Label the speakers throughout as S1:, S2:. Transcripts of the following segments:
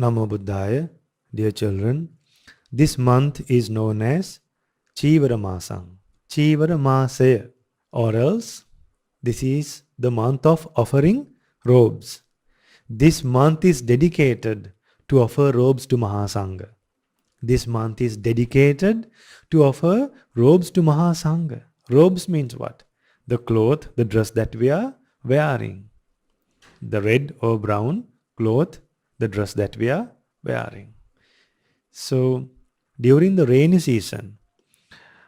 S1: Namo Buddhaya, dear children. This month is known as Cheevara Masang, Cheevara Masaya, or else this is the month of offering robes. This month is dedicated to offer robes to Maha Sangha. This month is dedicated to offer robes to Maha Sangha. Robes means what? The cloth, the dress that we are wearing. The red or brown cloth, the dress that we are wearing. So, during the rainy season,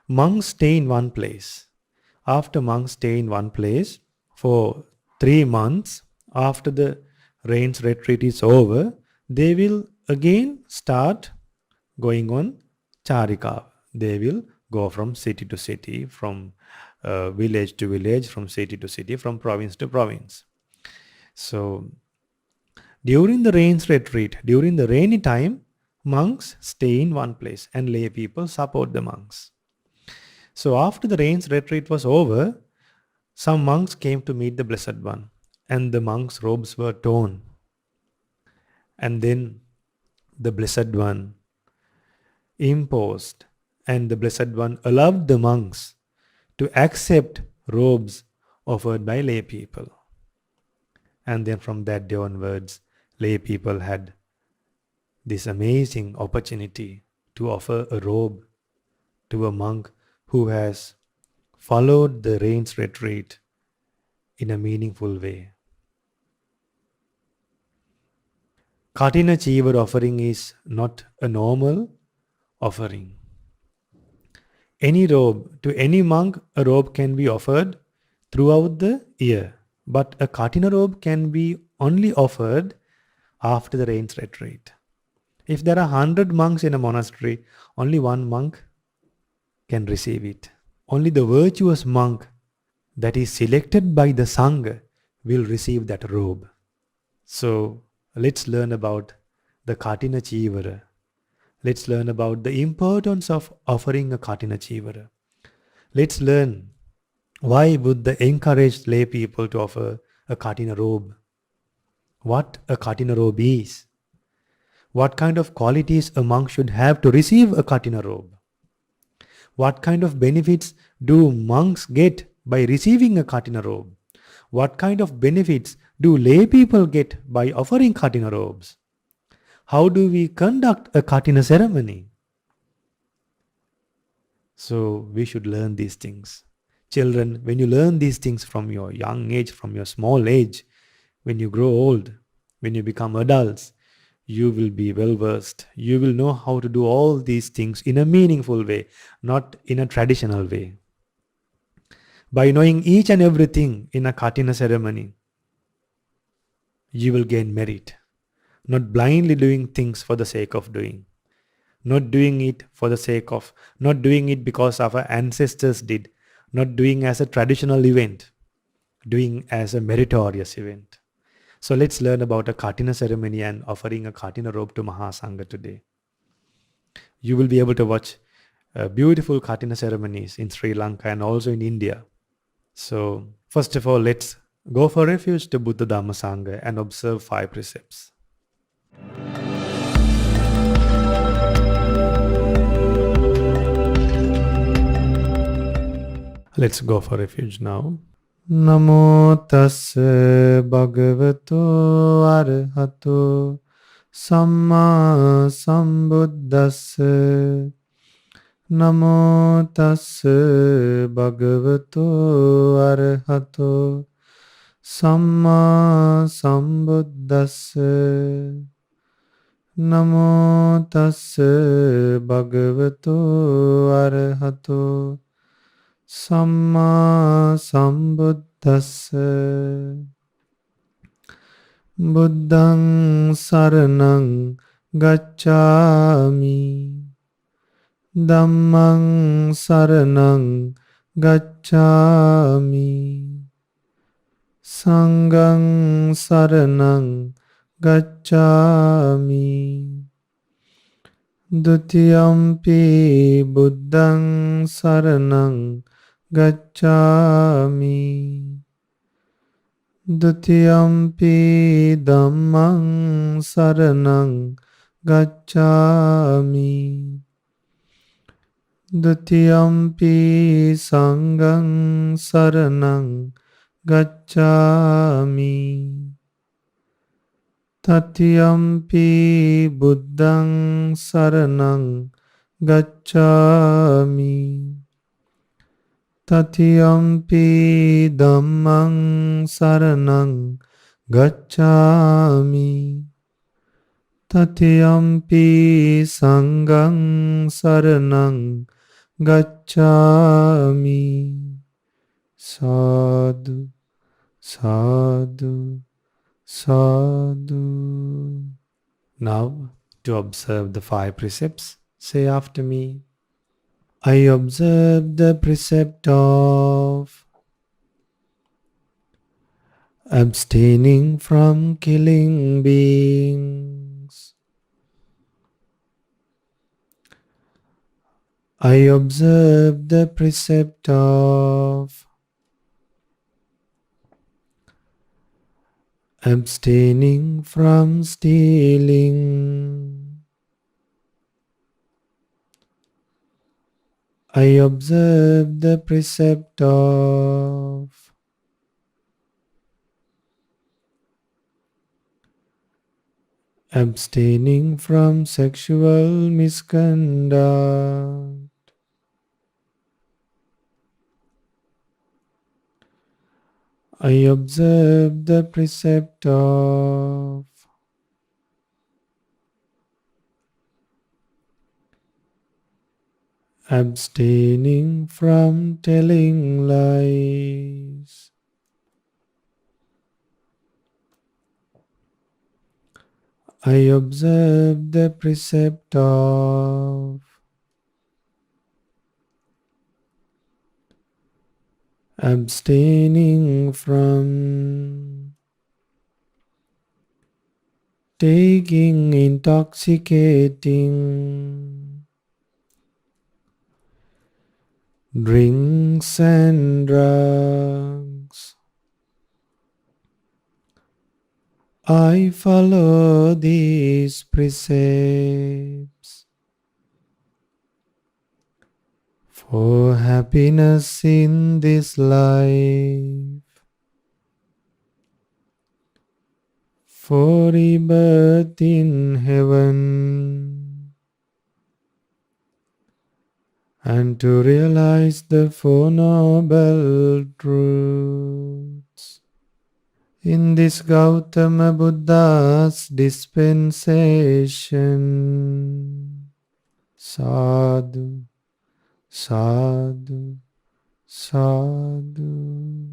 S1: monks stay in one place. After monks stay in one place for 3 months, after the rains retreat is over, they will again start going on charika. They will go from city to city, from village to village, from city to city, from province to province. So, during the rains retreat, during the rainy time, monks stay in one place and lay people support the monks. So after the rains retreat was over, some monks came to meet the Blessed One, and the monks' robes were torn. And then the Blessed One imposed, and the Blessed One allowed the monks to accept robes offered by lay people. And then from that day onwards, lay people had this amazing opportunity to offer a robe to a monk who has followed the rains retreat in a meaningful way. Katina Cheevara offering is not a normal offering. Any robe, to any monk, a robe can be offered throughout the year. But a Katina robe can be only offered after the rains retreat. If there are 100 monks in a monastery, only one monk can receive it. Only the virtuous monk that is selected by the Sangha will receive that robe. So let's learn about the Katina Cheevara. Let's learn about the importance of offering a Katina Cheevara. Let's learn why Buddha encouraged lay people to offer a Katina robe. What a Katina robe is. What kind of qualities a monk should have to receive a Katina robe. What kind of benefits do monks get by receiving a Katina robe? What kind of benefits do lay people get by offering Katina robes? How do we conduct a Katina ceremony? So we should learn these things. Children, when you learn these things from your young age, from your small age, when you grow old, when you become adults, you will be well versed. You will know how to do all these things in a meaningful way, not in a traditional way. By knowing each and everything in a Katina ceremony, you will gain merit. Not blindly doing things for the sake of doing. Not doing it for the sake of, not doing it because our ancestors did. Not doing as a traditional event, doing as a meritorious event. So let's learn about a Katina ceremony and offering a Katina robe to Maha Sangha today. You will be able to watch beautiful Katina ceremonies in Sri Lanka and also in India. So first of all, let's go for refuge to Buddha Dhamma Sangha and observe 5 precepts. Let's go for refuge now. Namo tassa bhagavato arahato samma sambuddhassa. Namo tassa bhagavato arahato samma sambuddhassa. Namo tassa bhagavato arahato Samma sambuddhassa. Buddhaṃ saraṇaṃ gacchāmi. Dhammaṃ saraṇaṃ gacchāmi. Sanghaṃ saraṇaṃ gacchāmi. Dutiyampi buddhaṃ saraṇaṃ gacchāmi. Dutiyampi dhammaṃ saraṇaṃ gacchami. Dutiyampi sanghang saranang gacchami. Tatiyampi buddhang saranang gacchami. Tatiyampi dhammang saranang gacchami. Tatiyampi sanghang saranang gacchami. Sadhu, sadhu, sadhu. Now, to observe the 5 precepts, say after me. I observe the precept of abstaining from killing beings. I observe the precept of abstaining from stealing. I observe the precept of abstaining from sexual misconduct. I observe the precept of abstaining from telling lies. I observe the precept of abstaining from taking intoxicating drinks and drugs. I follow these precepts for happiness in this life, for rebirth in heaven, and to realize the Four Noble Truths. In this Gautama Buddha's dispensation, sadhu, sadhu, sadhu.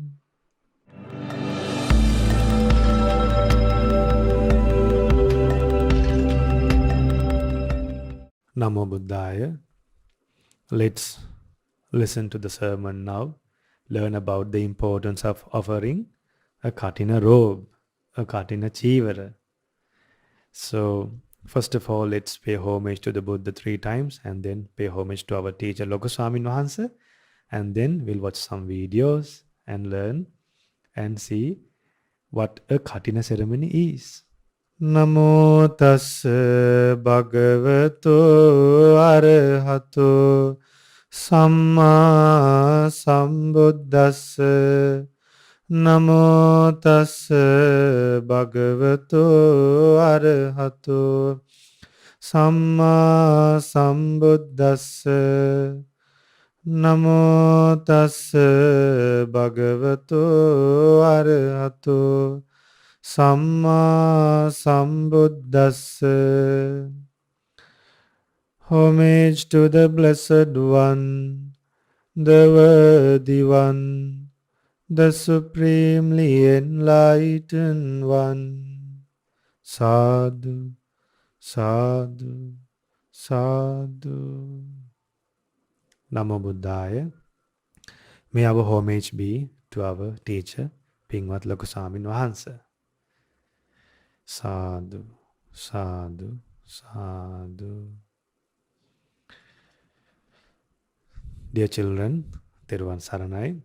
S1: Namo Buddhaya. Let's listen to the sermon now. Learn about the importance of offering a Katina robe, a Katina Cheevara. So, first of all, let's pay homage to the Buddha 3 times and then pay homage to our teacher Lokaswami Wahanse. And then we'll watch some videos and learn and see what a Katina ceremony is. Namo tassa bhagavato arahato samma sambuddhassa. Namo tassa bhagavato arahato samma sambuddhassa. Namo tassa bhagavato arahato samma sambuddhassa. Homage to the Blessed One, the Worthy One, the Supremely Enlightened One. Sadhu, sadhu, sadhu. Namo Buddhaya. May our homage be to our teacher, Pingwat Lokaswami Wahanse. Sadhu, sadhu, sadhu. Dear children, Theruvan Saranai.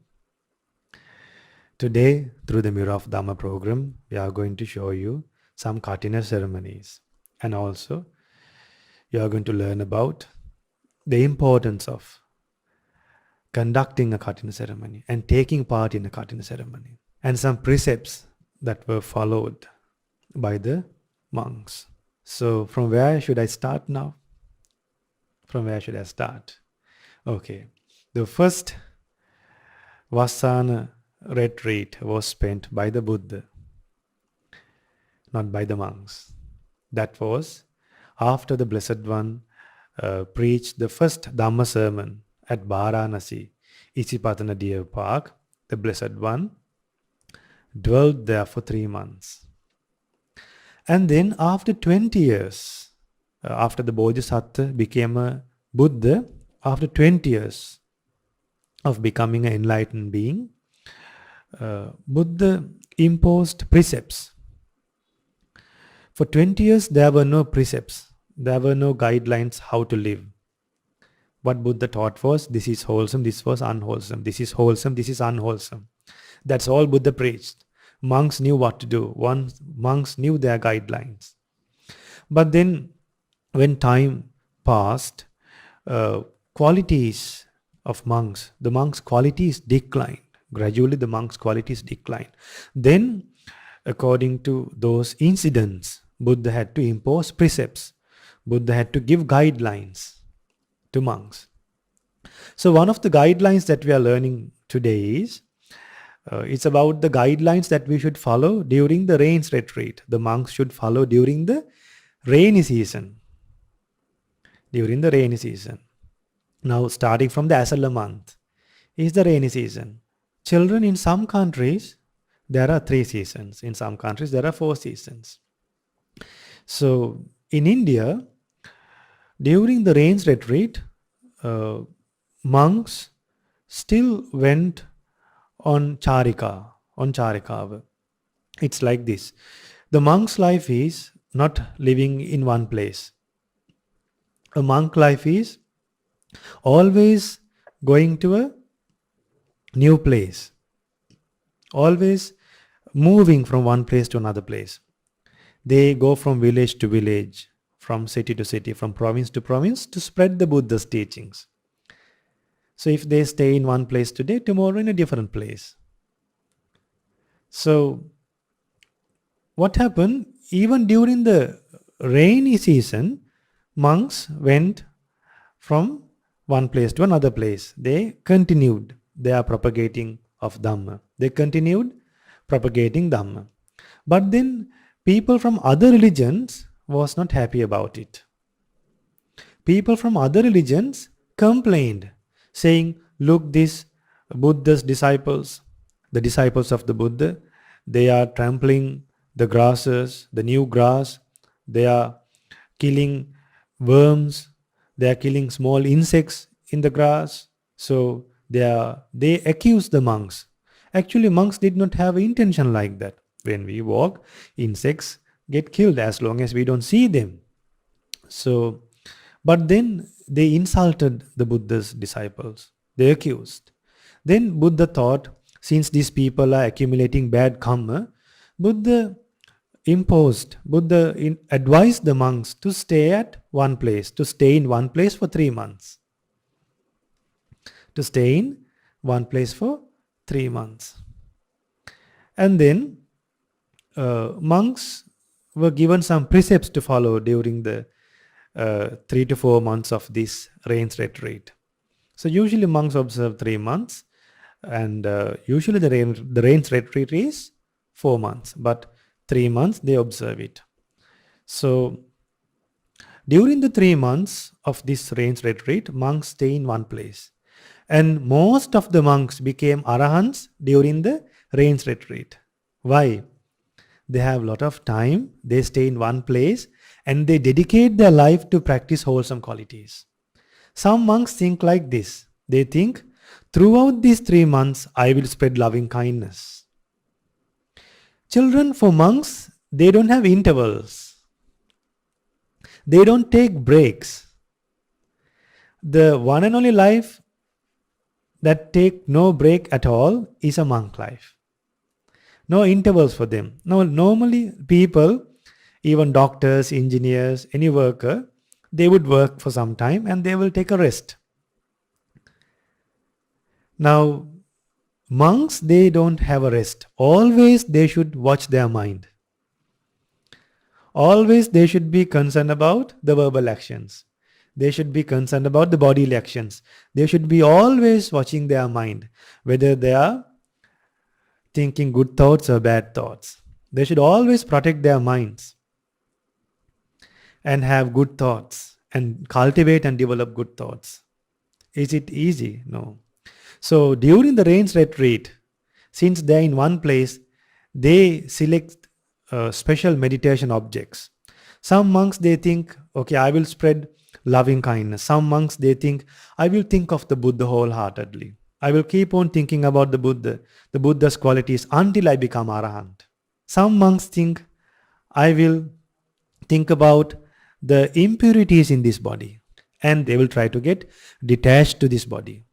S1: Today, through the Mirror of Dhamma program, we are going to show you some Katina ceremonies. And also, you are going to learn about the importance of conducting a Katina ceremony and taking part in a Katina ceremony, and some precepts that were followed by the monks. So from where should I start now? From where should I start? Okay. The first Vassana retreat was spent by the Buddha, not by the monks. That was after the Blessed One preached the first Dhamma Sermon at Varanasi, Isipatana Deer Park. The Blessed One dwelled there for 3 months. And then after 20 years, after the Bodhisattva became a Buddha, after 20 years of becoming an enlightened being, Buddha imposed precepts. For 20 years, there were no precepts. There were no guidelines how to live. What Buddha taught was, this is wholesome, this was unwholesome. This is wholesome, this is unwholesome. That's all Buddha preached. Monks knew what to do. Monks knew their guidelines. But then, when time passed, qualities of monks, the monks' qualities declined. Gradually, the monks' qualities declined. Then, according to those incidents, Buddha had to impose precepts. Buddha had to give guidelines to monks. So one of the guidelines that we are learning today is, it's about the guidelines that we should follow during the rains retreat. The monks should follow during the rainy season. During the rainy season. Now starting from the Asala month is the rainy season. Children, in some countries, there are 3 seasons. In some countries, there are 4 seasons. So in India, during the rains retreat, monks still went on Charikava. It's like this. The monk's life is not living in one place. A monk life is always going to a new place. Always moving from one place to another place. They go from village to village, from city to city, from province to province to spread the Buddha's teachings. So if they stay in one place today, tomorrow in a different place. So what happened? Even during the rainy season, monks went from one place to another place. They continued their propagating of Dhamma. They continued propagating Dhamma. But then people from other religions was not happy about it. People from other religions complained, saying, look, these Buddha's disciples, the disciples of the Buddha, they are trampling the grasses, the new grass, they are killing worms, they are killing small insects in the grass. So they accuse the monks. Actually, monks did not have intention like that. When we walk, insects get killed as long as we don't see them. So, but then they insulted the Buddha's disciples. They accused. Then Buddha thought, since these people are accumulating bad karma, Buddha advised the monks to stay at one place, to stay in one place for 3 months. To stay in one place for 3 months. And then monks were given some precepts to follow during the 3 to 4 months of this rains retreat. So usually monks observe 3 months, and usually the rains retreat is 4 months, but 3 months they observe it. So during the 3 months of this rains retreat, monks stay in one place. And most of the monks became arahants during the rains retreat. Why? They have a lot of time, they stay in one place, and they dedicate their life to practice wholesome qualities. Some monks think like this. They think, throughout these 3 months, I will spread loving kindness. Children, for monks, they don't have intervals. They don't take breaks. The one and only life that take no break at all is a monk life. No intervals for them. Now, normally people, even doctors, engineers, any worker, they would work for some time and they will take a rest. Now, monks, they don't have a rest. Always they should watch their mind. Always they should be concerned about the verbal actions. They should be concerned about the bodily actions. They should be always watching their mind, whether they are thinking good thoughts or bad thoughts. They should always protect their minds and have good thoughts and cultivate and develop good thoughts. Is it easy? No. So during the rains retreat, since they're in one place, they select special meditation objects. Some monks, they think, okay, I will spread loving kindness. Some monks, they think, I will think of the Buddha wholeheartedly. I will keep on thinking about the Buddha's qualities until I become Arahant. Some monks think, I will think about the impurities in this body, and they will try to get detached to this body.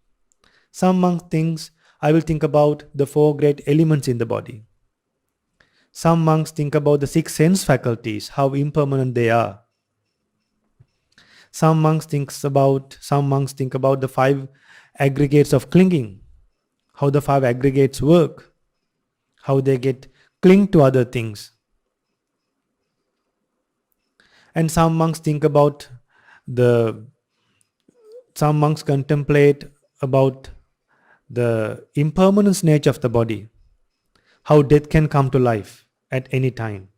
S1: Some monks thinks, I will think about the 4 great elements in the body. Some monks think about the 6 sense faculties, how impermanent they are. Some monks think about the 5 aggregates of clinging, how the 5 aggregates work, how they cling to other things. And some monks contemplate about the impermanence nature of the body, how death can come to life at any time.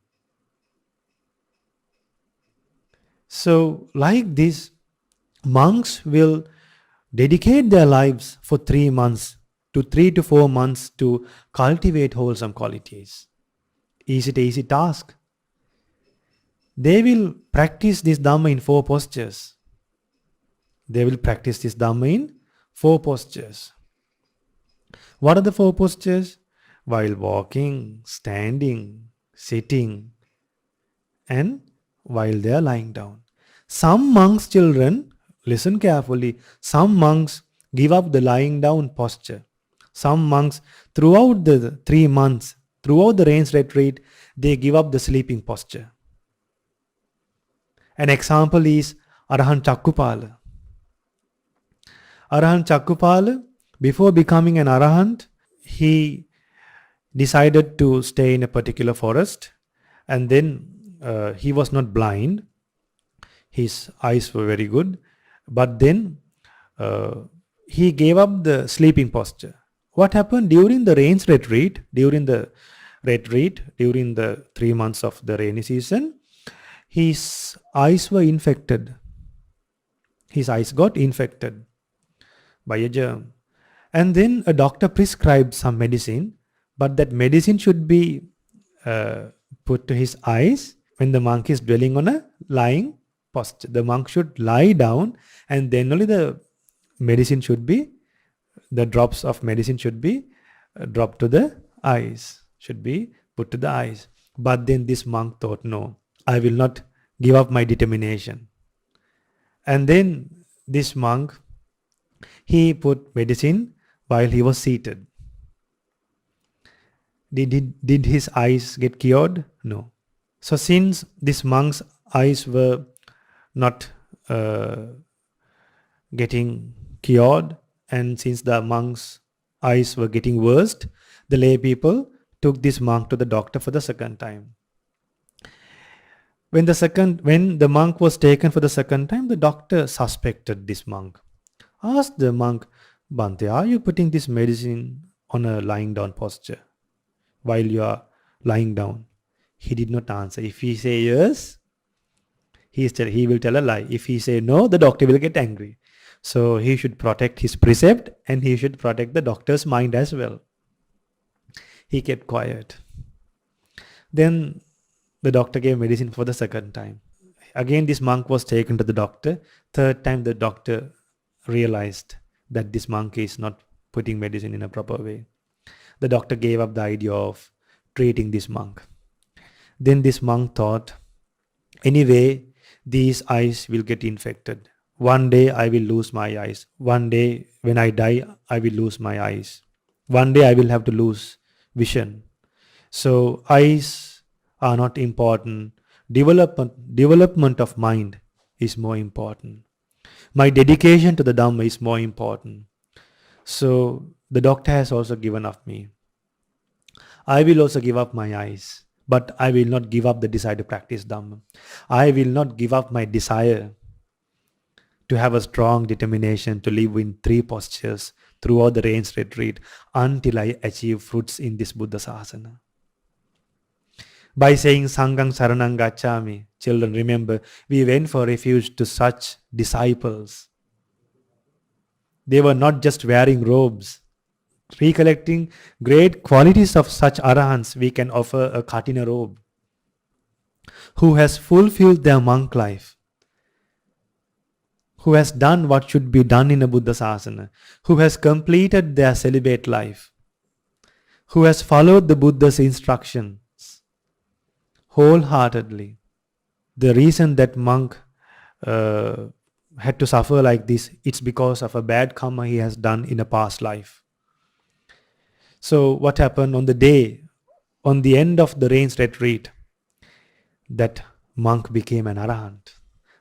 S1: So like this, monks will dedicate their lives for 3 to 4 months to cultivate wholesome qualities. Is it an easy task? They will practice this Dhamma in 4 postures. What are the 4 postures? While walking, standing, sitting, and while they are lying down. Some monks, children, listen carefully, some monks give up the lying down posture. Some monks, throughout the 3 months, throughout the rains retreat, they give up the sleeping posture. An example is Arahant Chakkupala. Arahant Chakkupala, before becoming an Arahant, he decided to stay in a particular forest, and then he was not blind. His eyes were very good, but then he gave up the sleeping posture. What happened during the rains retreat, during the 3 months of the rainy season, his eyes were infected. His eyes got infected by a germ. And then a doctor prescribed some medicine, but that medicine should be put to his eyes when the monk is dwelling on a lying posture. The monk should lie down, and then only the drops of medicine should be dropped to the eyes, should be put to the eyes. But then this monk thought, no, I will not give up my determination. And then this monk, he put medicine while he was seated. Did his eyes get cured? No. So since this monk's eyes were not getting cured, and since the monk's eyes were getting worse, the lay people took this monk to the doctor for the second time. When the monk was taken for the second time, the doctor suspected this monk. Asked the monk, Bhante, are you putting this medicine on a lying down posture while you are lying down? He did not answer. If he say yes, he will tell a lie. If he say no, the doctor will get angry. So he should protect his precept, and he should protect the doctor's mind as well. He kept quiet. Then the doctor gave medicine for the second time. Again, this monk was taken to the doctor. Third time, the doctor realized that this monk is not putting medicine in a proper way. The doctor gave up the idea of treating this monk. Then this monk thought, anyway, these eyes will get infected. One day I will lose my eyes. One day when I die, I will lose my eyes. One day I will have to lose vision. So eyes are not important. Development of mind is more important. My dedication to the Dhamma is more important. So the doctor has also given up me. I will also give up my eyes, but I will not give up the desire to practice Dhamma. I will not give up my desire to have a strong determination to live in 3 postures throughout the rains retreat until I achieve fruits in this Buddha Sasana. By saying Sanghang Saranang Gacchami, children, remember, we went for refuge to such disciples. They were not just wearing robes. Recollecting great qualities of such arahants, we can offer a Katina robe, who has fulfilled their monk life, who has done what should be done in a Buddha Sasana, who has completed their celibate life, who has followed the Buddha's instructions wholeheartedly. The reason that monk had to suffer like this, it's because of a bad karma he has done in a past life. So what happened on the end of the rains retreat, that monk became an arahant.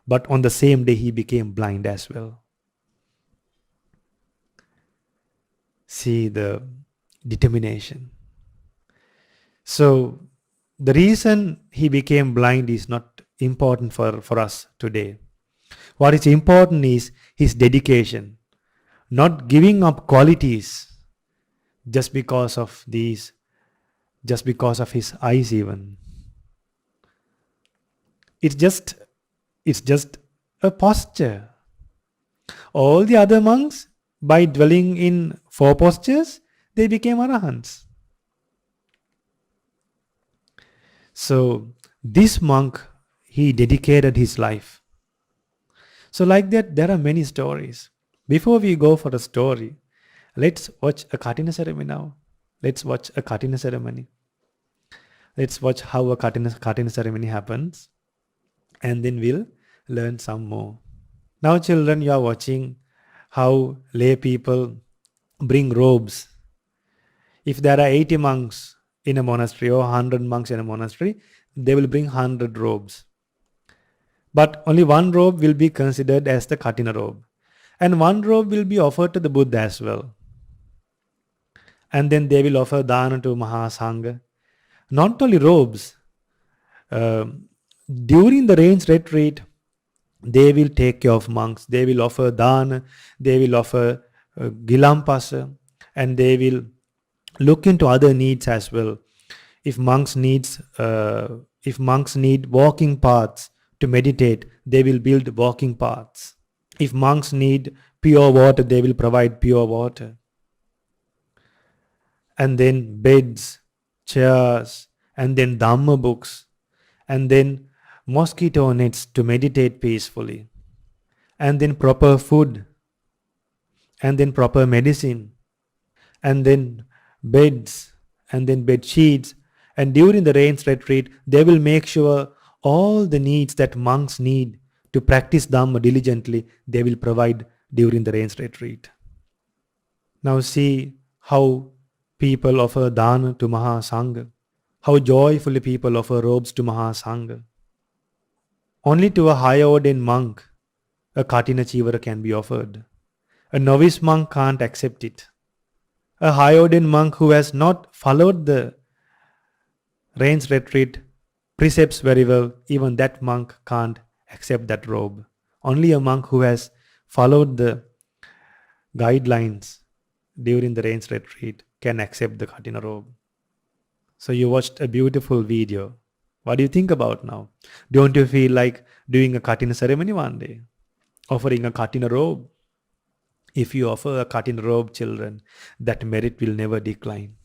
S1: But on the same day he became blind as well. See the determination. So the reason he became blind is not important for us today. What is important is his dedication, not giving up qualities just because of his eyes even. It's just a posture. All the other monks, by dwelling in 4 postures, they became arahants. So this monk, he dedicated his life. So like that, there are many stories. Before we go for a story, let's watch a Katina ceremony now. Let's watch a Katina ceremony. Let's watch how a Katina ceremony happens. And then we'll learn some more. Now children, you are watching how lay people bring robes. If there are 80 monks in a monastery or 100 monks in a monastery, they will bring 100 robes. But only one robe will be considered as the Katina robe. And one robe will be offered to the Buddha as well. And then they will offer dana to Maha Sangha. Not only robes, during the rains retreat, they will take care of monks. They will offer dana, they will offer gilampasa, and they will look into other needs as well. If monks need walking paths to meditate, they will build walking paths. If monks need pure water, they will provide pure water. And then beds, chairs, and then Dhamma books, and then mosquito nets to meditate peacefully, and then proper food, and then proper medicine, and then beds, and then bed sheets. And during the rains retreat, they will make sure all the needs that monks need to practice Dhamma diligently, they will provide during the rains retreat. Now see how people offer dana to Maha Sangha, how joyfully people offer robes to Maha Sangha. Only to a high ordained monk, a Katina Cheevara can be offered. A novice monk can't accept it. A high ordained monk who has not followed the rains retreat precepts very well, even that monk can't accept that robe. Only a monk who has followed the guidelines during the rains retreat can accept the Katina robe. So you watched a beautiful video. What do you think about now? Don't you feel like doing a Katina ceremony one day? Offering a Katina robe? If you offer a Katina robe, children, that merit will never decline.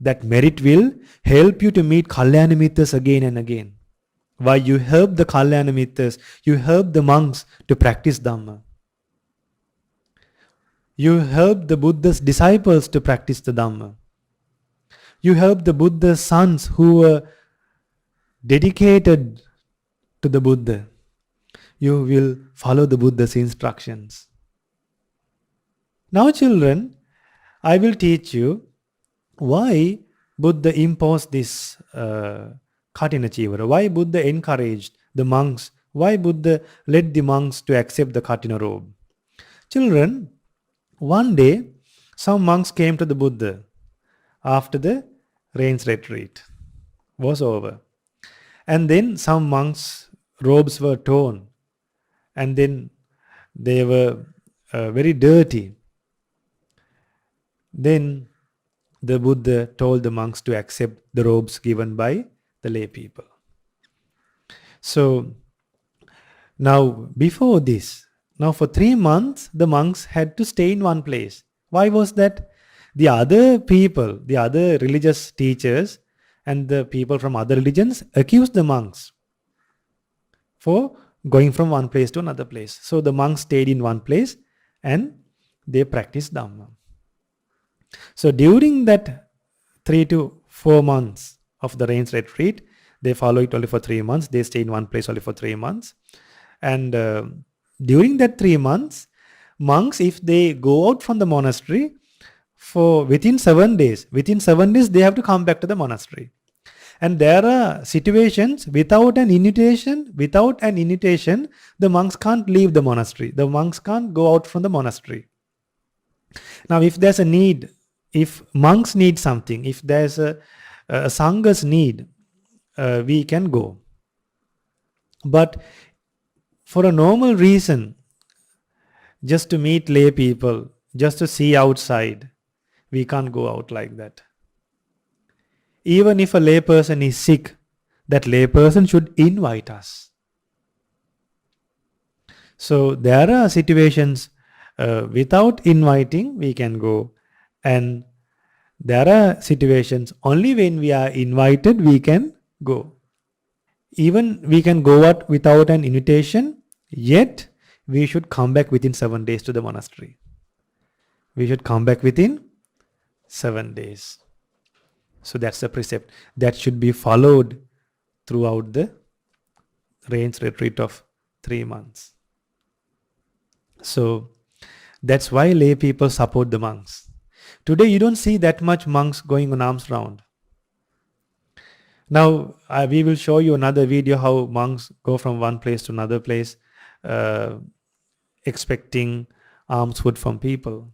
S1: That merit will help you to meet Kalyana Mittas again and again. Why? You help the Kalyana Mittas, you help the monks to practice Dhamma. You help the Buddha's disciples to practice the Dhamma. You help the Buddha's sons who were dedicated to the Buddha. You will follow the Buddha's instructions. Now children, I will teach you why Buddha imposed this Katina Cheevara. Why Buddha encouraged the monks Why Buddha led the monks to accept the Katina robe? Children, one day some monks came to the Buddha after the rains retreat was over. And then some monks' robes were torn, and then they were very dirty. Then the Buddha told the monks to accept the robes given by the lay people. So now before this, now for 3 months, the monks had to stay in one place. Why was that? The other people, the other religious teachers and the people from other religions accused the monks for going from one place to another place. So the monks stayed in one place and they practiced Dhamma. So during that 3 to 4 months of the rains retreat, they follow it only for 3 months. They stay in one place only for 3 months. And during that 3 months, monks, if they go out from the monastery for within 7 days, they have to come back to the monastery. And there are situations without an invitation, the monks can't leave the monastery. The monks can't go out from the monastery. Now, if there's a need, if monks need something, if there's a Sangha's need, we can go. But for a normal reason, just to meet lay people, just to see outside, we can't go out like that. Even if a lay person is sick, that lay person should invite us. So there are situations without inviting we can go, and there are situations only when we are invited we can go. Even we can go out without an invitation, yet we should come back within 7 days to the monastery. We should come back within 7 days. So that's the precept that should be followed throughout the rains retreat of 3 months. So that's why lay people support the monks. Today you don't see that much monks going on alms round. Now we will show you another video how monks go from one place to another place expecting alms food from people.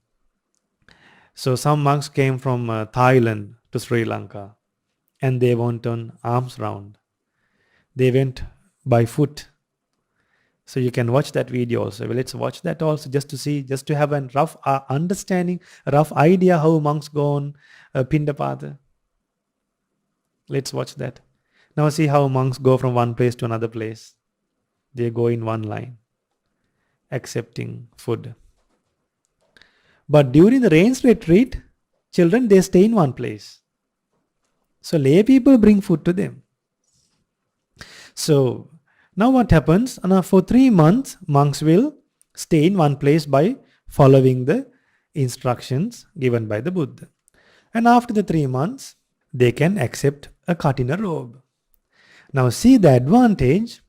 S1: So some monks came from Thailand to Sri Lanka and they went on alms round. They went by foot. So you can watch that video also. Well, let's watch that also just to see, just to have a rough understanding, a rough idea how monks go on Pindapata. Let's watch that. Now see how monks go from one place to another place. They go in one line, accepting food. But during the rains retreat, children, they stay in one place. So lay people bring food to them. So now what happens? For 3 months, monks will stay in one place by following the instructions given by the Buddha. And after the 3 months, they can accept a Katina robe. Now see the advantage.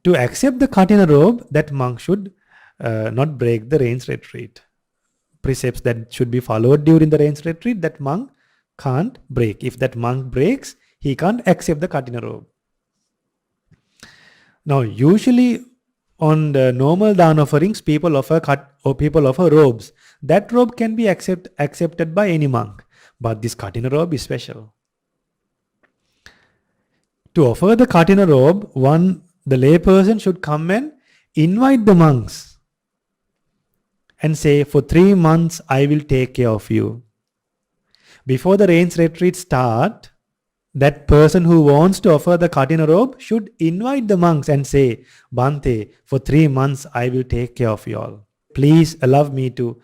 S1: To accept the Katina robe, that monk should not break the rains retreat. Precepts that should be followed during the rains retreat, that monk can't break. If that monk breaks, he can't accept the Katina robe. Now usually on the normal dhan offerings, people offer robes. That robe can be accepted by any monk. But this Katina robe is special. To offer the Katina robe, the lay person should come and invite the monks and say, for 3 months I will take care of you. Before the rains retreat start, that person who wants to offer the Katina robe should invite the monks and say, Bhante, for 3 months I will take care of you all. Please allow me to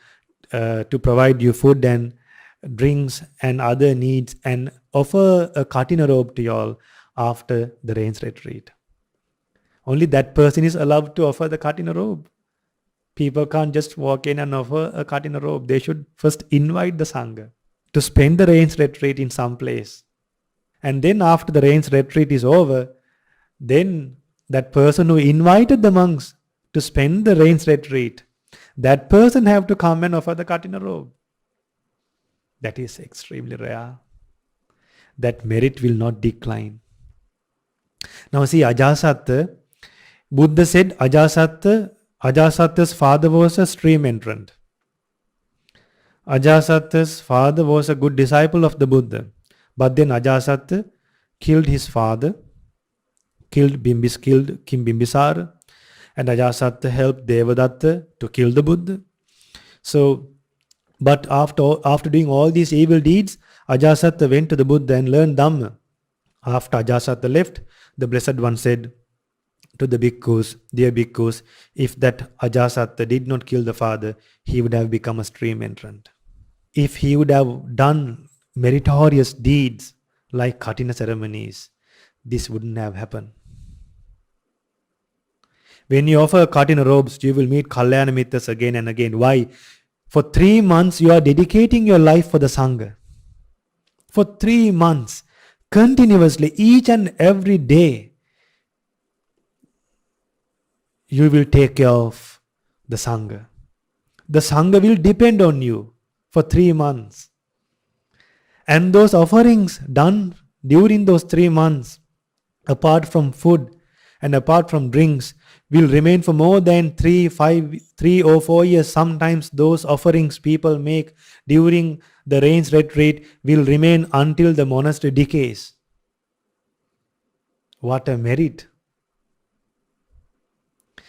S1: provide you food and drinks and other needs and offer a Katina robe to you all after the rains retreat. Only that person is allowed to offer the Katina robe. People can't just walk in and offer a Katina robe. They should first invite the Sangha to spend the rains retreat in some place. And then after the rains retreat is over, then that person who invited the monks to spend the rains retreat, that person have to come and offer the Katina robe. That is extremely rare. That merit will not decline. Now see, Ajasatta, Buddha said Ajasatta's father was a stream entrant. Ajasatta's father was a good disciple of the Buddha. But then Ajasatta killed his father, killed King Bimbisara, and Ajasatta helped Devadatta to kill the Buddha. So, but after doing all these evil deeds, Ajasatta went to the Buddha and learned Dhamma. After Ajasatta left, the Blessed One said to the bhikkhus, dear bhikkhus, if that Ajasatta did not kill the father, he would have become a stream entrant. If he would have done meritorious deeds like Katina ceremonies, this wouldn't have happened. When you offer Katina robes, you will meet Kalyana Mittas again and again. Why? For 3 months, you are dedicating your life for the Sangha. For 3 months, continuously, each and every day, you will take care of the Sangha. The Sangha will depend on you for 3 months. And those offerings done during those 3 months, apart from food and apart from drinks, will remain for more than 3 or 4 years. Sometimes those offerings people make during the rains retreat will remain until the monastery decays. What a merit!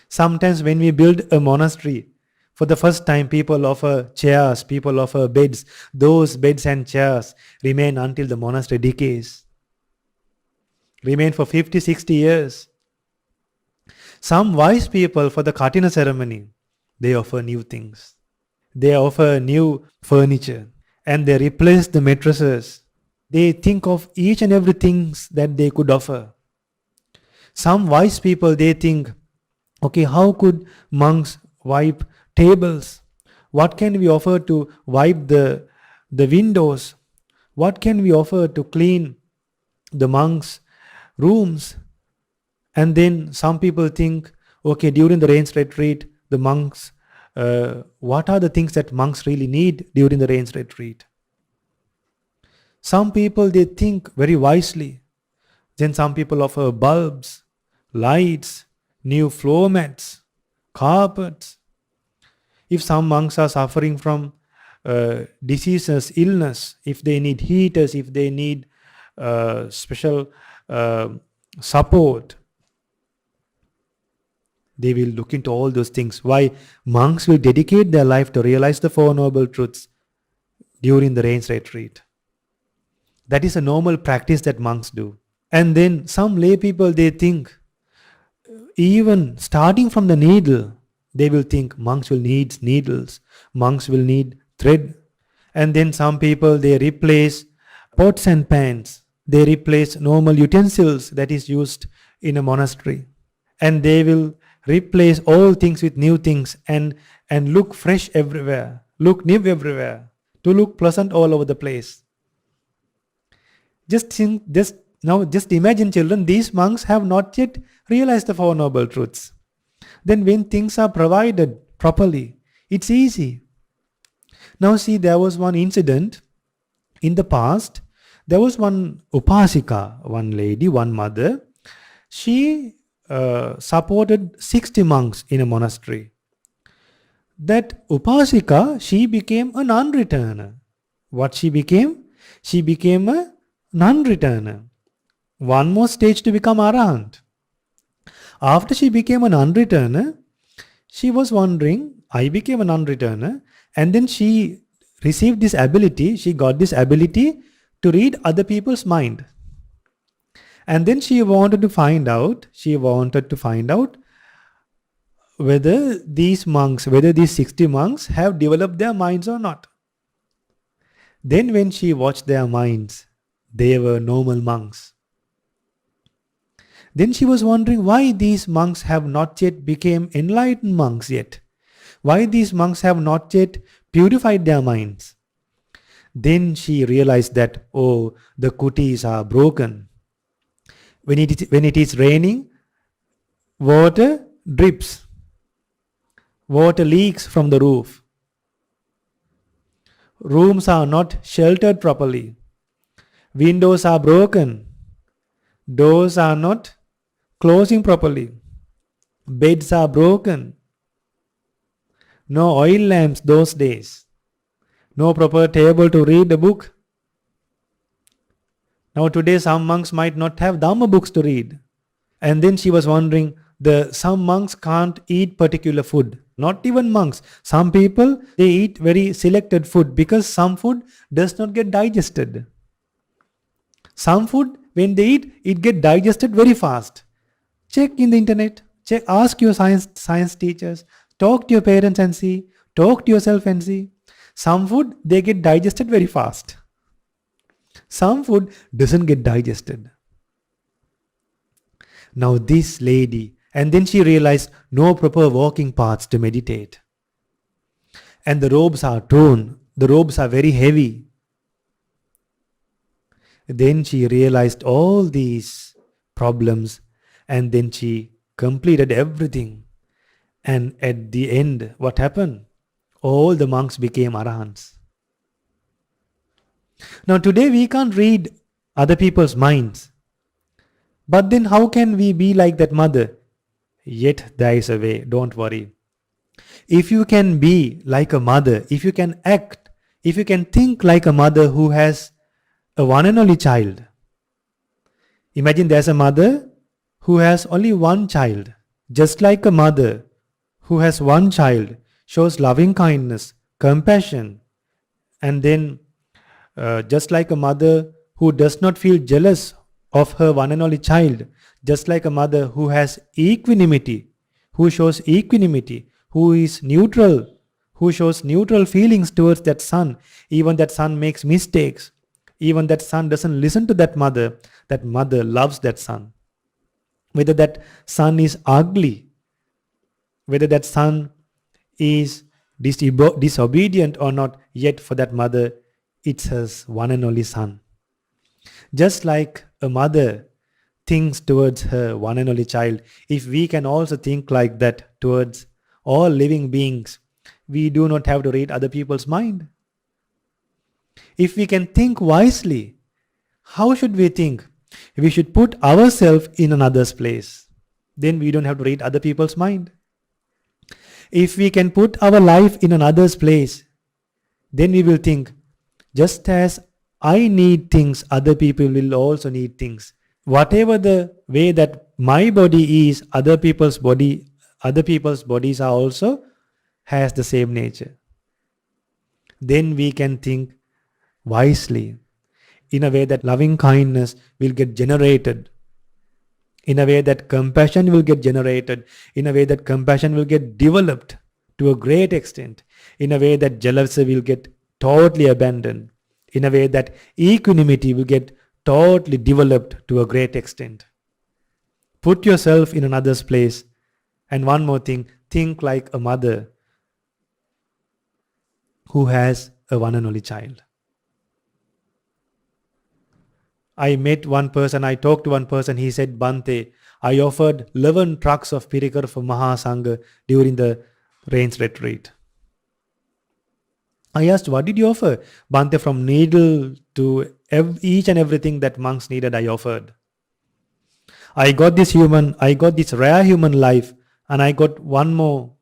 S1: Sometimes when we build a monastery, for the first time people offer chairs, people offer beds. Those beds and chairs remain until the monastery decays. Remain for 50, 60 years. Some wise people, for the Katina ceremony, they offer new things. They offer new furniture and they replace the mattresses. They think of each and every thing that they could offer. Some wise people, they think, okay, how could monks wipe tables? What can we offer to wipe the windows? What can we offer to clean the monks' rooms? And then some people think, okay, during the rains retreat, the monks, what are the things that monks really need during the rains retreat? Some people, they think very wisely. Then some people offer bulbs, lights, new floor mats, carpets. If some monks are suffering from diseases, illness, if they need heaters, if they need special support, they will look into all those things. Why? Monks will dedicate their life to realize the Four Noble Truths during the rains retreat. That is a normal practice that monks do. And then some lay people, they think, even starting from the needle, they will think monks will need needles, monks will need thread. And then some people, they replace pots and pans. They replace normal utensils that is used in a monastery. And they will replace all things with new things and look fresh everywhere, look new everywhere, to look pleasant all over the place. Just imagine, children, these monks have not yet realized the Four Noble Truths. Then when things are provided properly, it's easy. Now see, there was one incident in the past. There was one upasika, one lady, one mother. She supported 60 monks in a monastery. That upasika, she became a non-returner. What she became? She became a non-returner. One more stage to become arahant. After she became a non-returner, she was wondering, I became a non-returner, and then she received this ability, she got this ability to read other people's mind. And then she wanted to find out whether these 60 monks have developed their minds or not. Then when she watched their minds, they were normal monks. Then she was wondering why these monks have not yet become enlightened monks yet. Why these monks have not yet purified their minds. Then she realized that, oh, the kutis are broken. When it is raining, water drips. Water leaks from the roof. Rooms are not sheltered properly. Windows are broken. Doors are not closing properly. Beds are broken. No oil lamps those days. No proper table to read a book. Now today some monks might not have Dhamma books to read. And then she was wondering, some monks can't eat particular food. Not even monks. Some people, they eat very selected food because some food does not get digested. Some food, when they eat, it get digested very fast. Check in the internet. Ask your science teachers. Talk to your parents and see. Talk to yourself and see. Some food, they get digested very fast. Some food doesn't get digested. Now this lady, and then she realized no proper walking paths to meditate. And the robes are torn. The robes are very heavy. Then she realized all these problems, and then she completed everything. And at the end, what happened? All the monks became arahants. Now today we can't read other people's minds. But then how can we be like that mother? Yet there is a way, don't worry. If you can be like a mother, if you can act, if you can think like a mother who has a one and only child. Imagine there's a mother who has only one child. Just like a mother who has one child shows loving kindness, compassion, and then just like a mother who does not feel jealous of her one and only child, just like a mother who has equanimity, who shows equanimity, who is neutral, who shows neutral feelings towards that son, even that son makes mistakes, even that son doesn't listen to that mother loves that son. Whether that son is ugly, whether that son is disobedient or not, yet for that mother, it's her one and only son. Just like a mother thinks towards her one and only child, if we can also think like that towards all living beings, we do not have to read other people's mind. If we can think wisely, how should we think? We should put ourselves in another's place. Then we don't have to read other people's mind. If we can put our life in another's place, then we will think, just as I need things, other people will also need things. Whatever the way that my body is, other people's bodies are also has the same nature. Then we can think wisely, in a way that loving kindness will get generated, in a way that compassion will get generated, in a way that compassion will get developed to a great extent, in a way that jealousy will get totally abandoned, in a way that equanimity will get totally developed to a great extent. Put yourself in another's place. And one more thing, think like a mother who has a one and only child. I met one person, I talked to one person, he said, Bante, I offered 11 trucks of Pirikar for Maha Sangha during the rains retreat. I asked, what did you offer? Bante, from needle to each and everything that monks needed, I offered. I got this rare human life, and I got one more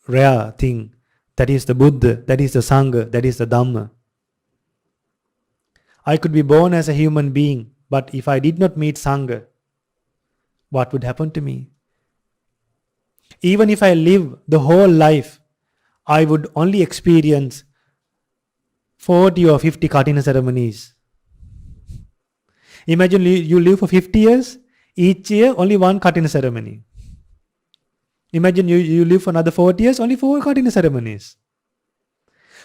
S1: rare thing. That is the Buddha, that is the Sangha, that is the Dhamma. I could be born as a human being, but if I did not meet Sangha, what would happen to me? Even if I live the whole life, I would only experience 40 or 50 Katina ceremonies. Imagine you live for 50 years, each year only one Katina ceremony. Imagine you live for another 40 years, only 4 Katina ceremonies.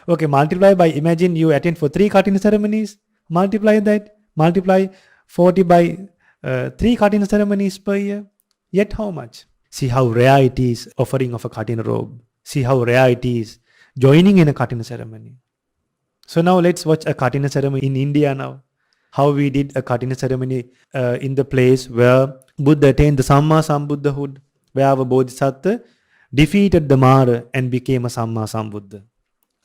S1: Okay, imagine you attend for 3 Katina ceremonies, multiply 40 by 3 Katina ceremonies per year. Yet how much? See how rare it is offering of a Katina robe. See how rare it is joining in a Katina ceremony. So now let's watch a Katina ceremony in India now. How we did a Katina ceremony in the place where Buddha attained the Samma Sambuddhahood, where our Bodhisattva defeated the Mara and became a Samma Sambuddha.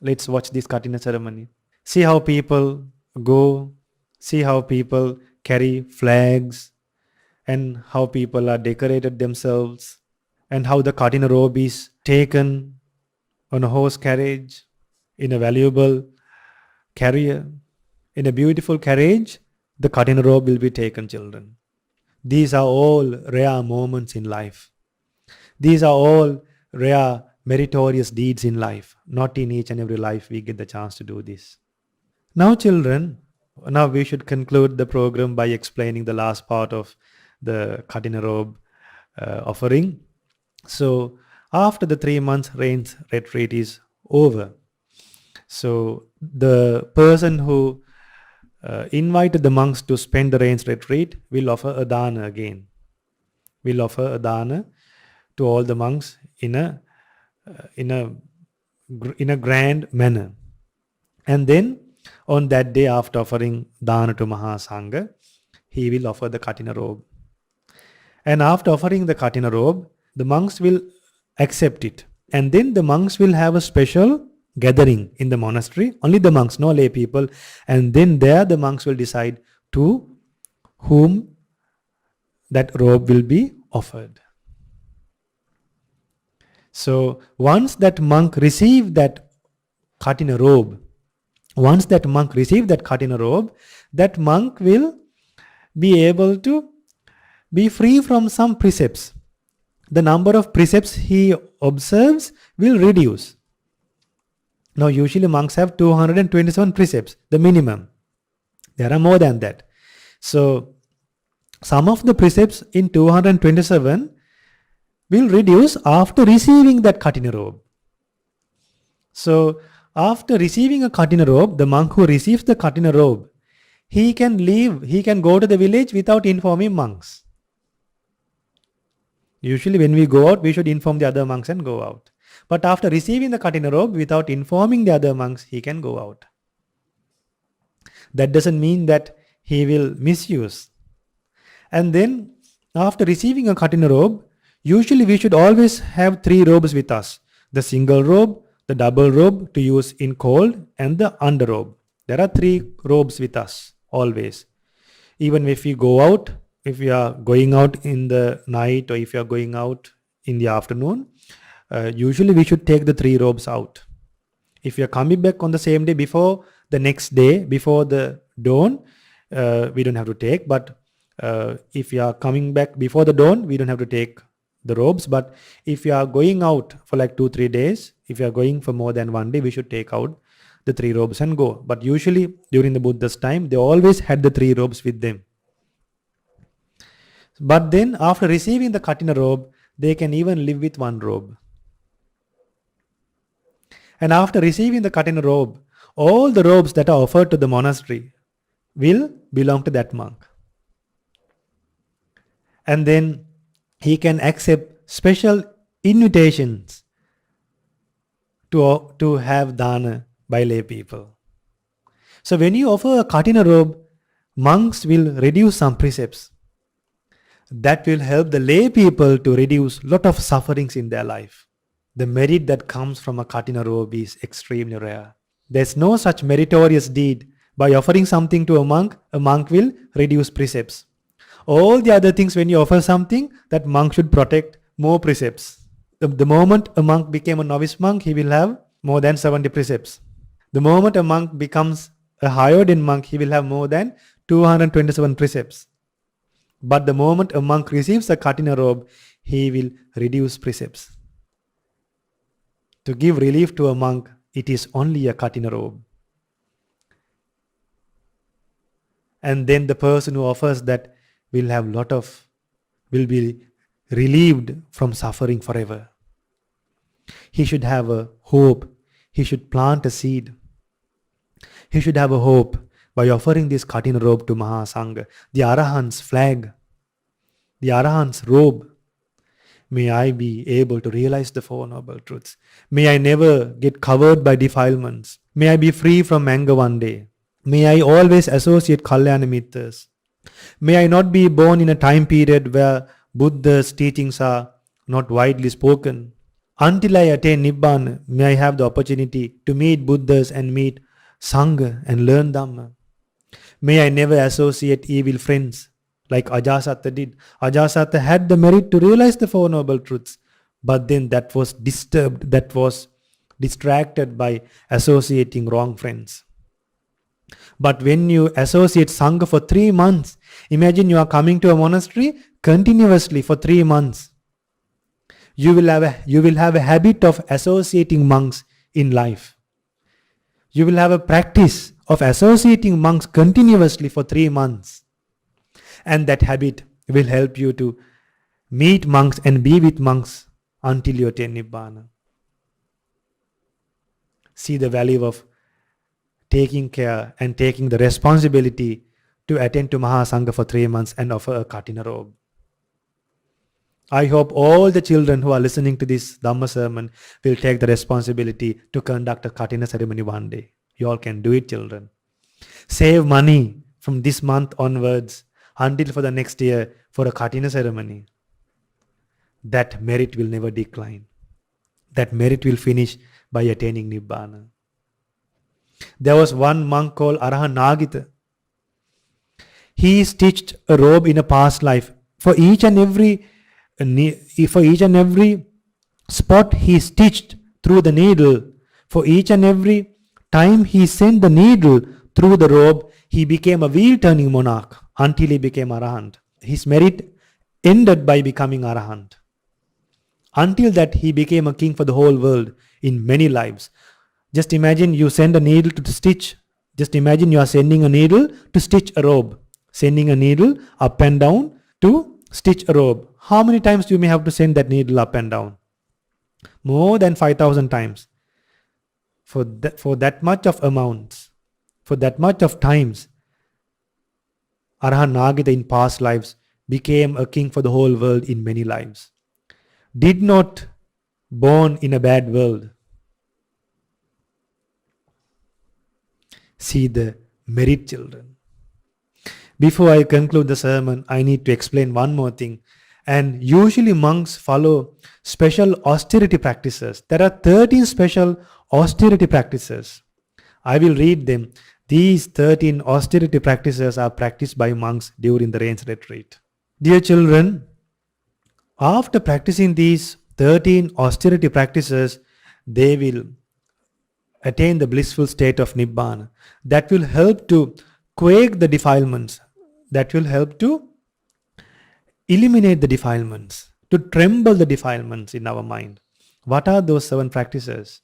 S1: Let's watch this Katina ceremony. See how people go, see how people carry flags, and how people are decorated themselves, and how the Katina robe is taken on a horse carriage, in a valuable carrier, in a beautiful carriage, the Katina robe will be taken, children. These are all rare moments in life. These are all rare meritorious deeds in life. Not in each and every life we get the chance to do this. Now, children, now we should conclude the program by explaining the last part of the Katina robe offering. So, after the 3 months rains retreat is over, so the person who invited the monks to spend the rains retreat will offer a dana again. Will offer a dana to all the monks in a grand manner. And then on that day, after offering dana to Maha Sangha, he will offer the Katina robe. And after offering the Katina robe, the monks will accept it. And then the monks will have a special gathering in the monastery, only the monks, no lay people. And then there the monks will decide to whom that robe will be offered. So once that monk received that Katina robe, that monk will be able to be free from some precepts. The number of precepts he observes will reduce. Now usually monks have 227 precepts, the minimum. There are more than that. So some of the precepts in 227 will reduce after receiving that Katina robe. So after receiving a Katina robe, the monk who receives the Katina robe, he can go to the village without informing monks. Usually when we go out, we should inform the other monks and go out. But after receiving the Katina robe, without informing the other monks, he can go out. That doesn't mean that he will misuse. And then after receiving a Katina robe, usually we should always have 3 robes with us. The single robe, the double robe to use in cold, and the underrobe. There are 3 robes with us always. Even if we go out, if we are going out in the night or if you are going out in the afternoon, usually we should take the 3 robes out. If you are coming back on the same day before the next day, before the dawn, we don't have to take. But if you are coming back before the dawn, we don't have to take the robes. But if you are going out for like 2-3 days, if you are going for more than 1 day, we should take out the 3 robes and go. But usually during the Buddha's time, they always had the 3 robes with them. But then after receiving the Katina robe, they can even live with 1 robe. And after receiving the Katina robe, all the robes that are offered to the monastery will belong to that monk. And then he can accept special invitations to have dana by lay people. So when you offer a Katina robe, monks will reduce some precepts. That will help the lay people to reduce lot of sufferings in their life. The merit that comes from a Katina robe is extremely rare. There's no such meritorious deed. By offering something to a monk will reduce precepts. All the other things, when you offer something, that monk should protect more precepts. The moment a monk became a novice monk, he will have more than 70 precepts. The moment a monk becomes a higher ordained monk, he will have more than 227 precepts. But the moment a monk receives a Katina robe, he will reduce precepts. To give relief to a monk, it is only a Katina robe. And then the person who offers that will be relieved from suffering forever. He should have a hope. He should plant a seed. He should have a hope by offering this Katina robe to Maha Sangha, the Arahant's flag, the Arahant's robe. May I be able to realize the 4 Noble Truths. May I never get covered by defilements. May I be free from anger one day. May I always associate Kalyana Mittas. May I not be born in a time period where Buddha's teachings are not widely spoken. Until I attain Nibbana, may I have the opportunity to meet Buddhas and meet Sangha and learn Dhamma. May I never associate evil friends like Ajasatha did. Ajasatha had the merit to realize the 4 Noble Truths, but then that was disturbed, that was distracted by associating wrong friends. But when you associate Sangha for 3 months, imagine you are coming to a monastery continuously for 3 months. You will have a habit of associating monks in life. You will have a practice of associating monks continuously for 3 months. And that habit will help you to meet monks and be with monks until you attain Nibbana. See the value of taking care and taking the responsibility to attend to Maha Sangha for 3 months and offer a Katina robe. I hope all the children who are listening to this Dhamma sermon will take the responsibility to conduct a Katina ceremony one day. You all can do it, children. Save money from this month onwards until for the next year for a Katina ceremony. That merit will never decline. That merit will finish by attaining Nibbana. There was one monk called Arahan Nagita. He stitched a robe in a past life. For each and every spot he stitched through the needle, for each and every time he sent the needle through the robe, he became a wheel-turning monarch until he became Arahant. His merit ended by becoming Arahant. Until that, he became a king for the whole world in many lives. Just imagine you send a needle to stitch. Just imagine you are sending a needle to stitch a robe. Sending a needle up and down to stitch a robe. How many times you may have to send that needle up and down? More than 5,000 times. For that much of amounts, for that much of times, Arahan Nagita in past lives became a king for the whole world in many lives. Did not born in a bad world. See the merit, children. Before I conclude the sermon, I need to explain one more thing. And usually monks follow special austerity practices. There are 13 special austerity practices. I will read them. These 13 austerity practices are practiced by monks during the rains retreat. Dear children, after practicing these 13 austerity practices, they will attain the blissful state of Nibbana. That will help to quake the defilements. That will help to eliminate the defilements, to tremble the defilements in our mind. What are those 7 practices?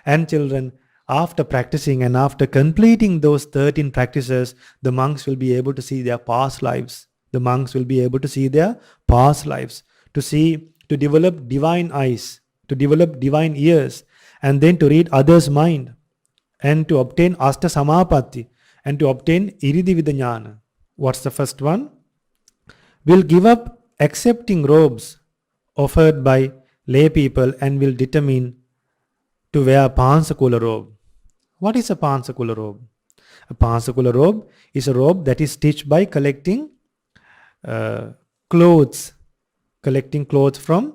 S1: And children, after practicing and after completing those 13 practices, the monks will be able to see their past lives. The monks will be able to see their past lives, to develop divine eyes, to develop divine ears, and then to read others' mind, and to obtain Asta Samapatti, and to obtain Iridivida Jnana. What's the first one? Will give up accepting robes offered by lay people and will determine to wear Pansakula robe. What is a Pansakula robe? A Pansakula robe is a robe that is stitched by collecting clothes from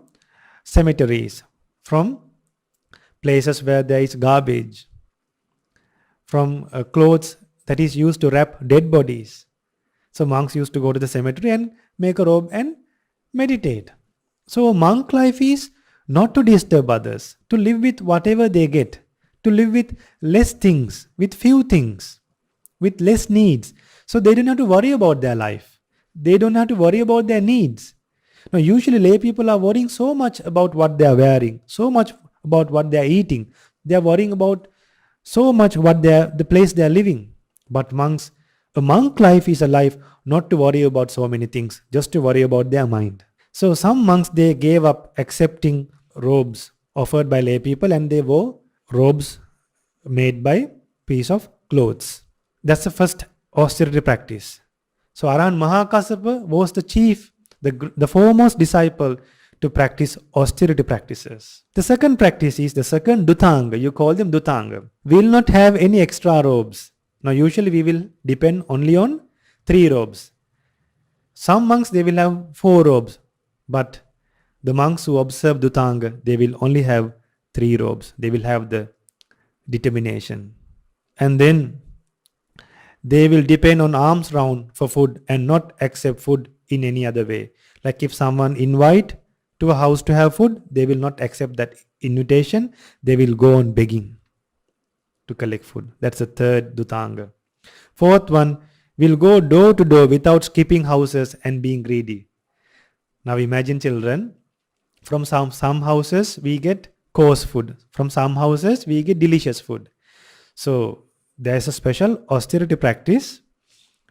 S1: cemeteries, from places where there is garbage, from clothes that is used to wrap dead bodies. So monks used to go to the cemetery and make a robe and meditate. So monk life is not to disturb others, to live with whatever they get, to live with less things, with few things, with less needs. So they don't have to worry about their life. They don't have to worry about their needs. Now usually lay people are worrying so much about what they are wearing, so much about what they are eating. They are worrying about so much the place they are living. But monks, a monk life is a life not to worry about so many things, just to worry about their mind. So some monks, they gave up accepting robes offered by lay people and they wore robes made by piece of clothes. That's the first austerity practice. So Arahant Mahakassapa was the chief, the foremost disciple to practice austerity practices. The second practice is the second Dutanga. You call them Dutanga. We will not have any extra robes. Now usually we will depend only on 3 robes. Some monks, they will have 4 robes. But the monks who observe Dutanga, they will only have 3 robes. They will have the determination. And then they will depend on alms round for food and not accept food in any other way. Like if someone invite to a house to have food, they will not accept that invitation. They will go on begging to collect food. That's the third Dutanga. Fourth one, will go door to door without skipping houses and being greedy. Now imagine children, from some houses we get coarse food. From some houses we get delicious food. So there's a special austerity practice.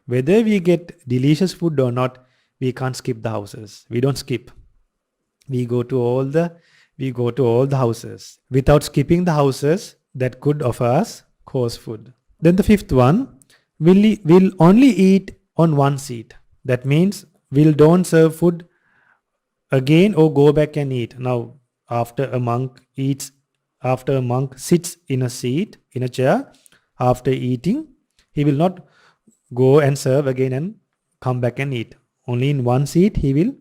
S1: Whether we get delicious food or not, we can't skip the houses. We don't skip. We go to all the houses without skipping the houses that could offer us coarse food. Then the fifth one, will only eat on one seat. That means we'll don't serve food again or go back and eat. Now, after a monk sits in a chair, after eating, he will not go and serve again and come back and eat. Only in one seat he will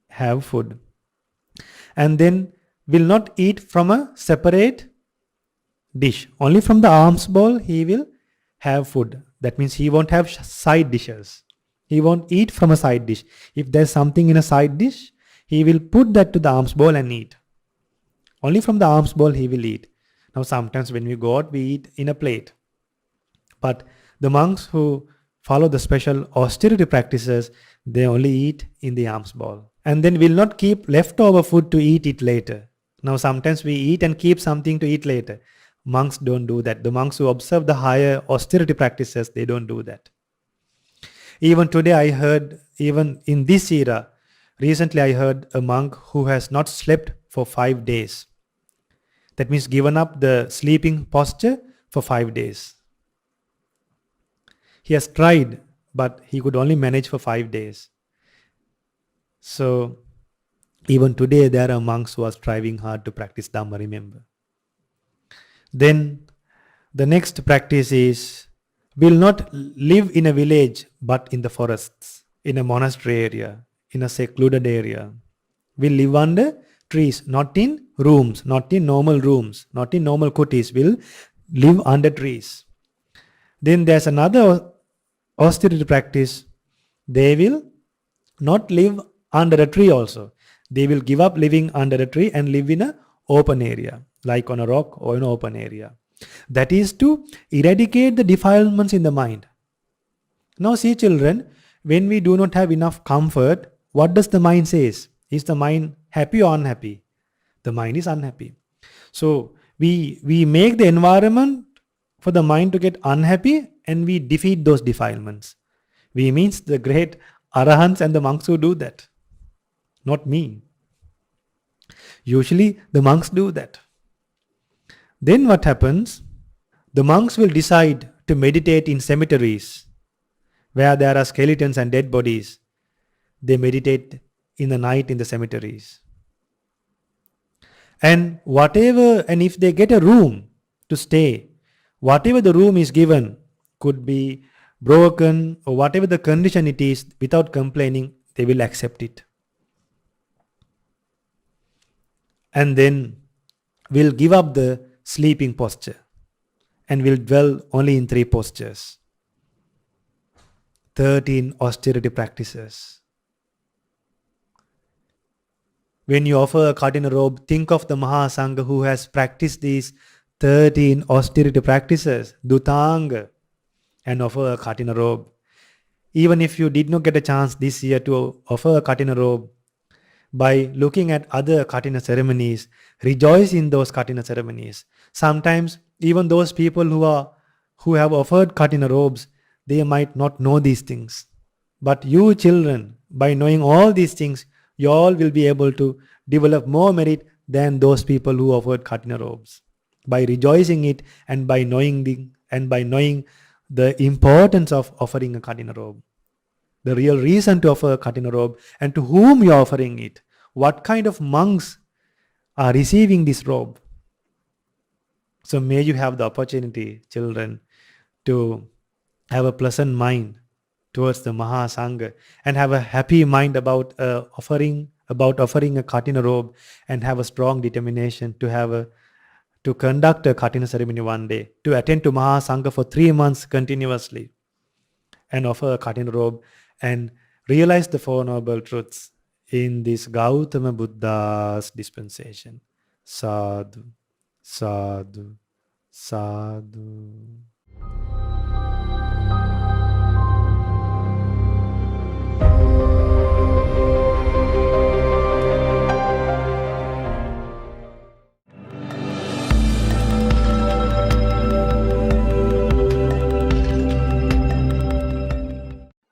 S1: have food. And then will not eat from a separate dish. Only from the alms bowl he will have food. That means he won't have side dishes. He won't eat from a side dish. If there's something in a side dish, he will put that to the alms bowl and eat. Only from the alms bowl he will eat. Now sometimes when we go out, we eat in a plate. But the monks who follow the special austerity practices, they only eat in the alms bowl. And then will not keep leftover food to eat it later. Now sometimes we eat and keep something to eat later. Monks don't do that. The monks who observe the higher austerity practices, they don't do that. Even today I heard, even in this era, recently I heard a monk who has not slept for 5 days. That means given up the sleeping posture for 5 days. He has tried, but he could only manage for 5 days. So even today there are monks who are striving hard to practice Dhamma, remember. Then the next practice is, will not live in a village but in the forests, in a monastery area, in a secluded area. Will live under trees, not in rooms, not in normal rooms, not in normal kutis. Will live under trees. Then there's another austerity practice. They will not live under a tree also. They will give up living under a tree and live in an open area, like on a rock or in an open area. That is to eradicate the defilements in the mind. Now see children, when we do not have enough comfort, what does the mind say? Is the mind happy or unhappy? The mind is unhappy. So we make the environment for the mind to get unhappy and we defeat those defilements. We means the great arahants and the monks who do that. Not me. Usually the monks do that. Then what happens? The monks will decide to meditate in cemeteries where there are skeletons and dead bodies. They meditate in the night in the cemeteries. And if they get a room to stay, whatever the room is given could be broken or whatever the condition it is, without complaining, they will accept it. And then will give up the sleeping posture and will dwell only in 3 postures. 13 austerity practices. When you offer a Katina robe, think of the Maha Sangha who has practiced these 13 austerity practices, Dutanga, and offer a Katina robe. Even if you did not get a chance this year to offer a Katina robe, by looking at other Katina ceremonies, rejoice in those Katina ceremonies. Sometimes even those people who have offered Katina robes, they might not know these things. But you children, by knowing all these things, you all will be able to develop more merit than those people who offered Katina robes. By rejoicing it and by knowing the importance of offering a Katina robe. The real reason to offer a Katina robe and to whom you are offering it. What kind of monks are receiving this robe? So may you have the opportunity, children, to have a pleasant mind towards the Maha Sangha and have a happy mind about offering a Katina robe and have a strong determination to conduct a Katina ceremony one day, to attend to Maha Sangha for 3 months continuously and offer a Katina robe and realize the Four Noble Truths in this Gautama Buddha's dispensation. Sadhu, sadhu, sadhu.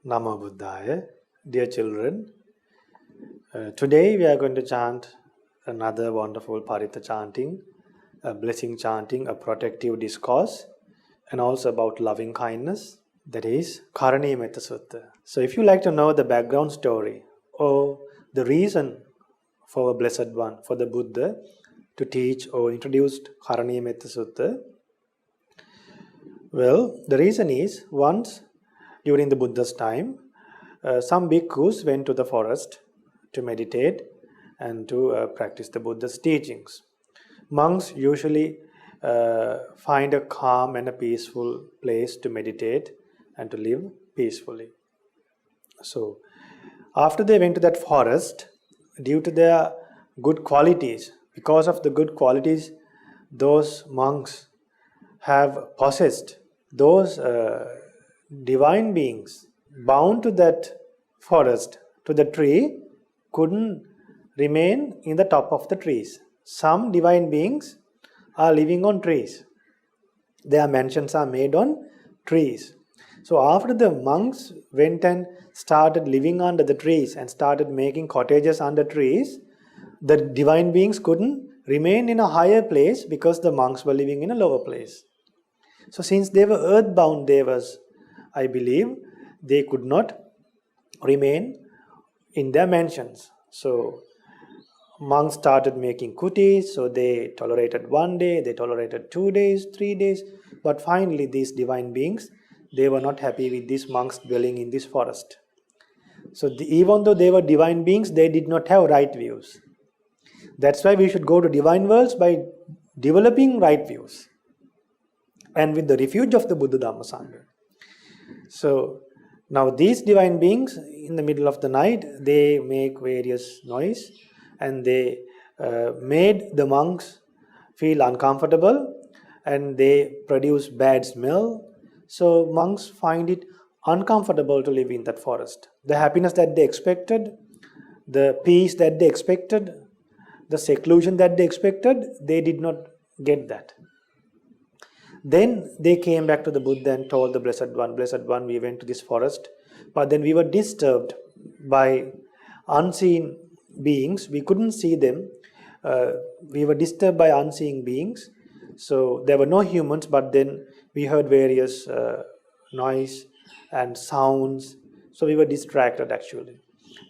S1: Namo Buddhaya. Dear children, today we are going to chant another wonderful Paritha chanting, a blessing chanting, a protective discourse, and also about loving kindness, that is Karaniya Metta Sutta. So if you like to know the background story or the reason for a Blessed One, for the Buddha to teach or introduce Karaniya Metta Sutta, well, the reason is once during the Buddha's time, some bhikkhus went to the forest to meditate and to practice the Buddha's teachings. Monks usually find a calm and a peaceful place to meditate and to live peacefully. So, after they went to that forest, due to their good qualities, because of the good qualities those monks have possessed, those divine beings bound to that forest, to the tree, couldn't remain in the top of the trees. Some divine beings are living on trees. Their mansions are made on trees. So after the monks went and started living under the trees and started making cottages under trees, the divine beings couldn't remain in a higher place because the monks were living in a lower place. So since they were earthbound devas, I believe they could not remain in their mansions. So monks started making kutis, so they tolerated 1 day, they tolerated 2 days, 3 days, but finally these divine beings, they were not happy with these monks dwelling in this forest. So even though they were divine beings, they did not have right views. That's why we should go to divine worlds by developing right views and with the refuge of the Buddha Dhamma Sangha. So now these divine beings, in the middle of the night, they make various noise and they made the monks feel uncomfortable and they produce bad smell. So monks find it uncomfortable to live in that forest. The happiness that they expected, the peace that they expected, the seclusion that they expected, they did not get that. Then they came back to the Buddha and told the Blessed One, we went to this forest, but then we were disturbed by unseen beings. We couldn't see them. We were disturbed by unseen beings. So there were no humans, but then we heard various noise and sounds. So we were distracted actually.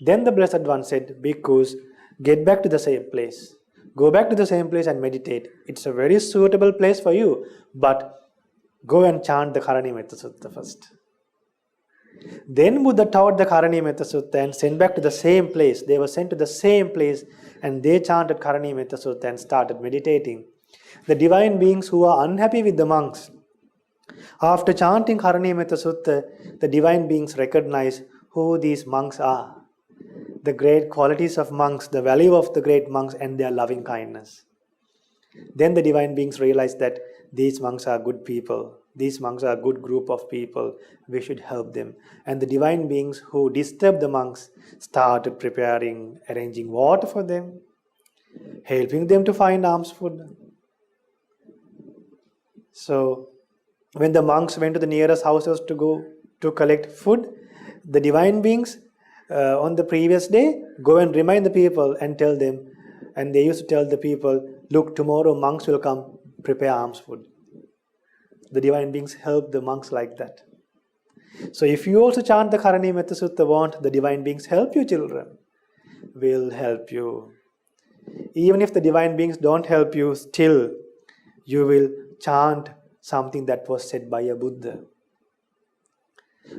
S1: Then the Blessed One said, Bhikkhus, get back to the same place. Go back to the same place and meditate. It's a very suitable place for you, but go and chant the Karaniya Metta Sutta first. Then Buddha taught the Karaniya Metta Sutta and sent back to the same place. They were sent to the same place and they chanted Karaniya Metta Sutta and started meditating. The divine beings who are unhappy with the monks, after chanting Karaniya Metta Sutta, the divine beings recognize who these monks are, the great qualities of monks, the value of the great monks and their loving kindness. Then the divine beings realize that these monks are good people. These monks are a good group of people. We should help them. And the divine beings who disturbed the monks started preparing, arranging water for them, helping them to find alms food. So when the monks went to the nearest houses to go to collect food, the divine beings on the previous day go and remind the people and tell them, and they used to tell the people, look, tomorrow monks will come prepare alms food. The divine beings help the monks like that. So if you also chant the Karaniya Metta Sutta, won't the divine beings help you, children? Will help you. Even if the divine beings don't help you, still you will chant something that was said by a Buddha.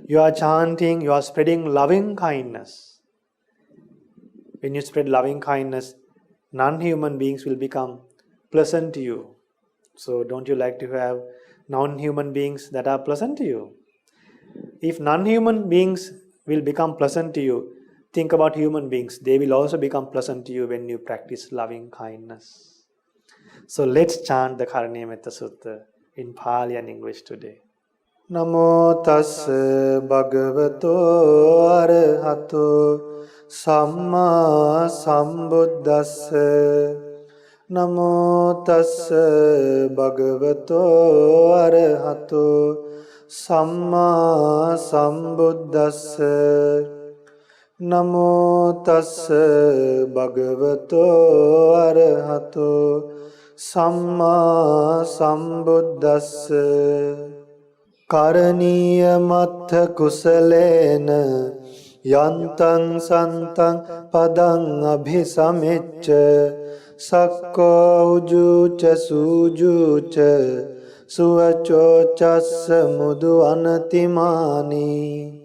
S1: You are chanting, you are spreading loving kindness. When you spread loving kindness, non-human beings will become pleasant to you. So don't you like to have non-human beings that are pleasant to you? If non-human beings will become pleasant to you, Think about human beings. They will also become pleasant to you when you practice loving kindness. So let's chant the Karuණියමෙත්ත Sutta in Pali and English today. Namo tassa bhagavato arahato samma sambuddhassa. Namo tassa bhagavato arahato samma sambuddhassa. Namo tassa bhagavato arahato samma sambuddhassa. Karaniya mattha kusalena yantam santam padang abhisamecca sakko ujuca sujuca suvaco chassa mudu anatimani.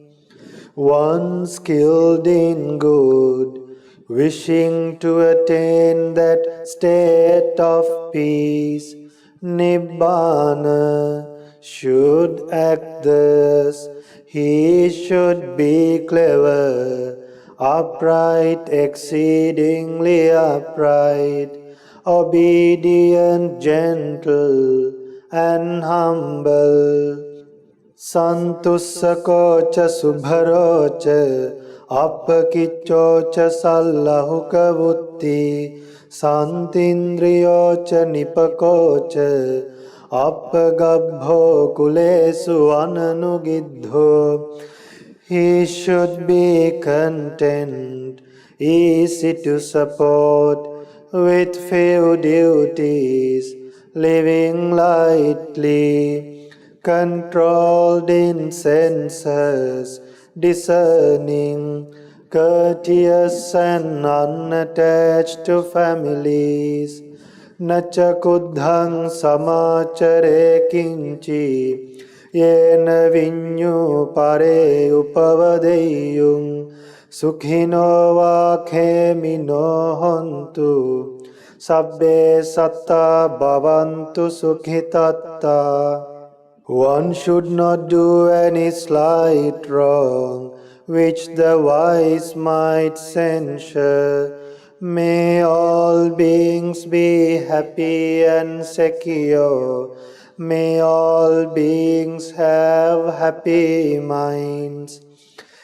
S1: One skilled in good, wishing to attain that state of peace, Nibbana, should act thus. He should be clever, upright, exceedingly upright, obedient, gentle, and humble. Santussakocha subharocha appakiccocha sallahukavutti santindriyocha nipakocha appagabho kulesu ananugiddho. He should be content, easy to support, with few duties, living lightly, controlled in senses, discerning, courteous and unattached to families. Nacha kuddhang samachare kinchi yena vinyu pare upavadeyum sukhino vakhemino hontu sabbe satta bhavantu sukhitatta. One should not do any slight wrong which the wise might censure. May all beings be happy and secure. May all beings have happy minds.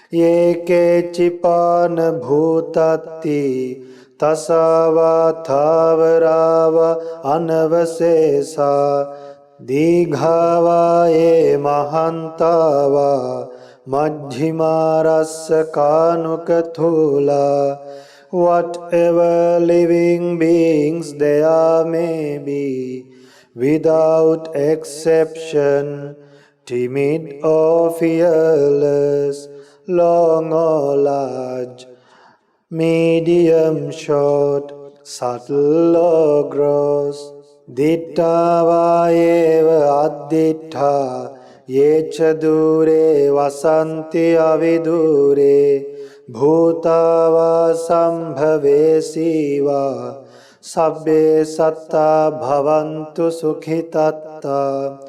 S1: Ye kechipana bhutati tasava thavarava anavasesa. Digha ye mahantava majjhimarassa kanukathula. Whatever living beings there may be, without exception, timid or fearless, long or large, medium short, subtle or gross, ditta va eva additta yecha dure vasanti avidure bhuta va sambhave siva sabbe satta bhavantu sukhitatta.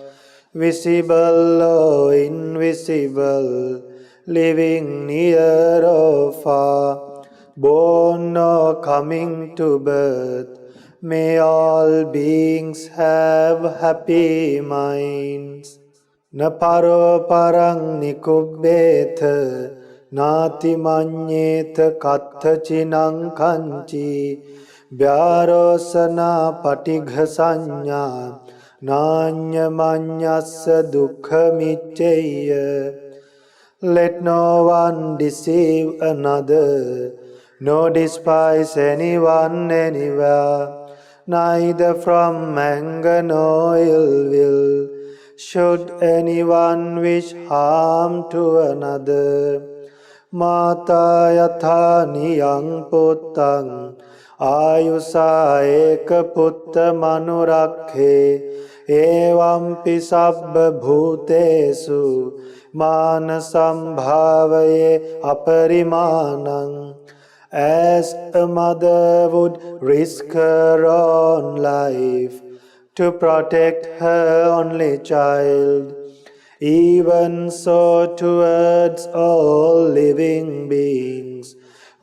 S1: Visible or invisible, living near or far, born or coming to birth, may all beings have happy minds. Na paro parang nikubbetha nati manyetha katha chinang kanchi vyarosana patigha sanya nanya manyassa dukkha micceya. Let no one deceive another, nor despise anyone anywhere, neither from anger nor ill will should anyone wish harm to another. Mata yatha niyang puttang ayusa eka putta manurakhe evampi sabba bhutesu manasam bhavaye aparimanang. As a mother would risk her own life to protect her only child, even so towards all living beings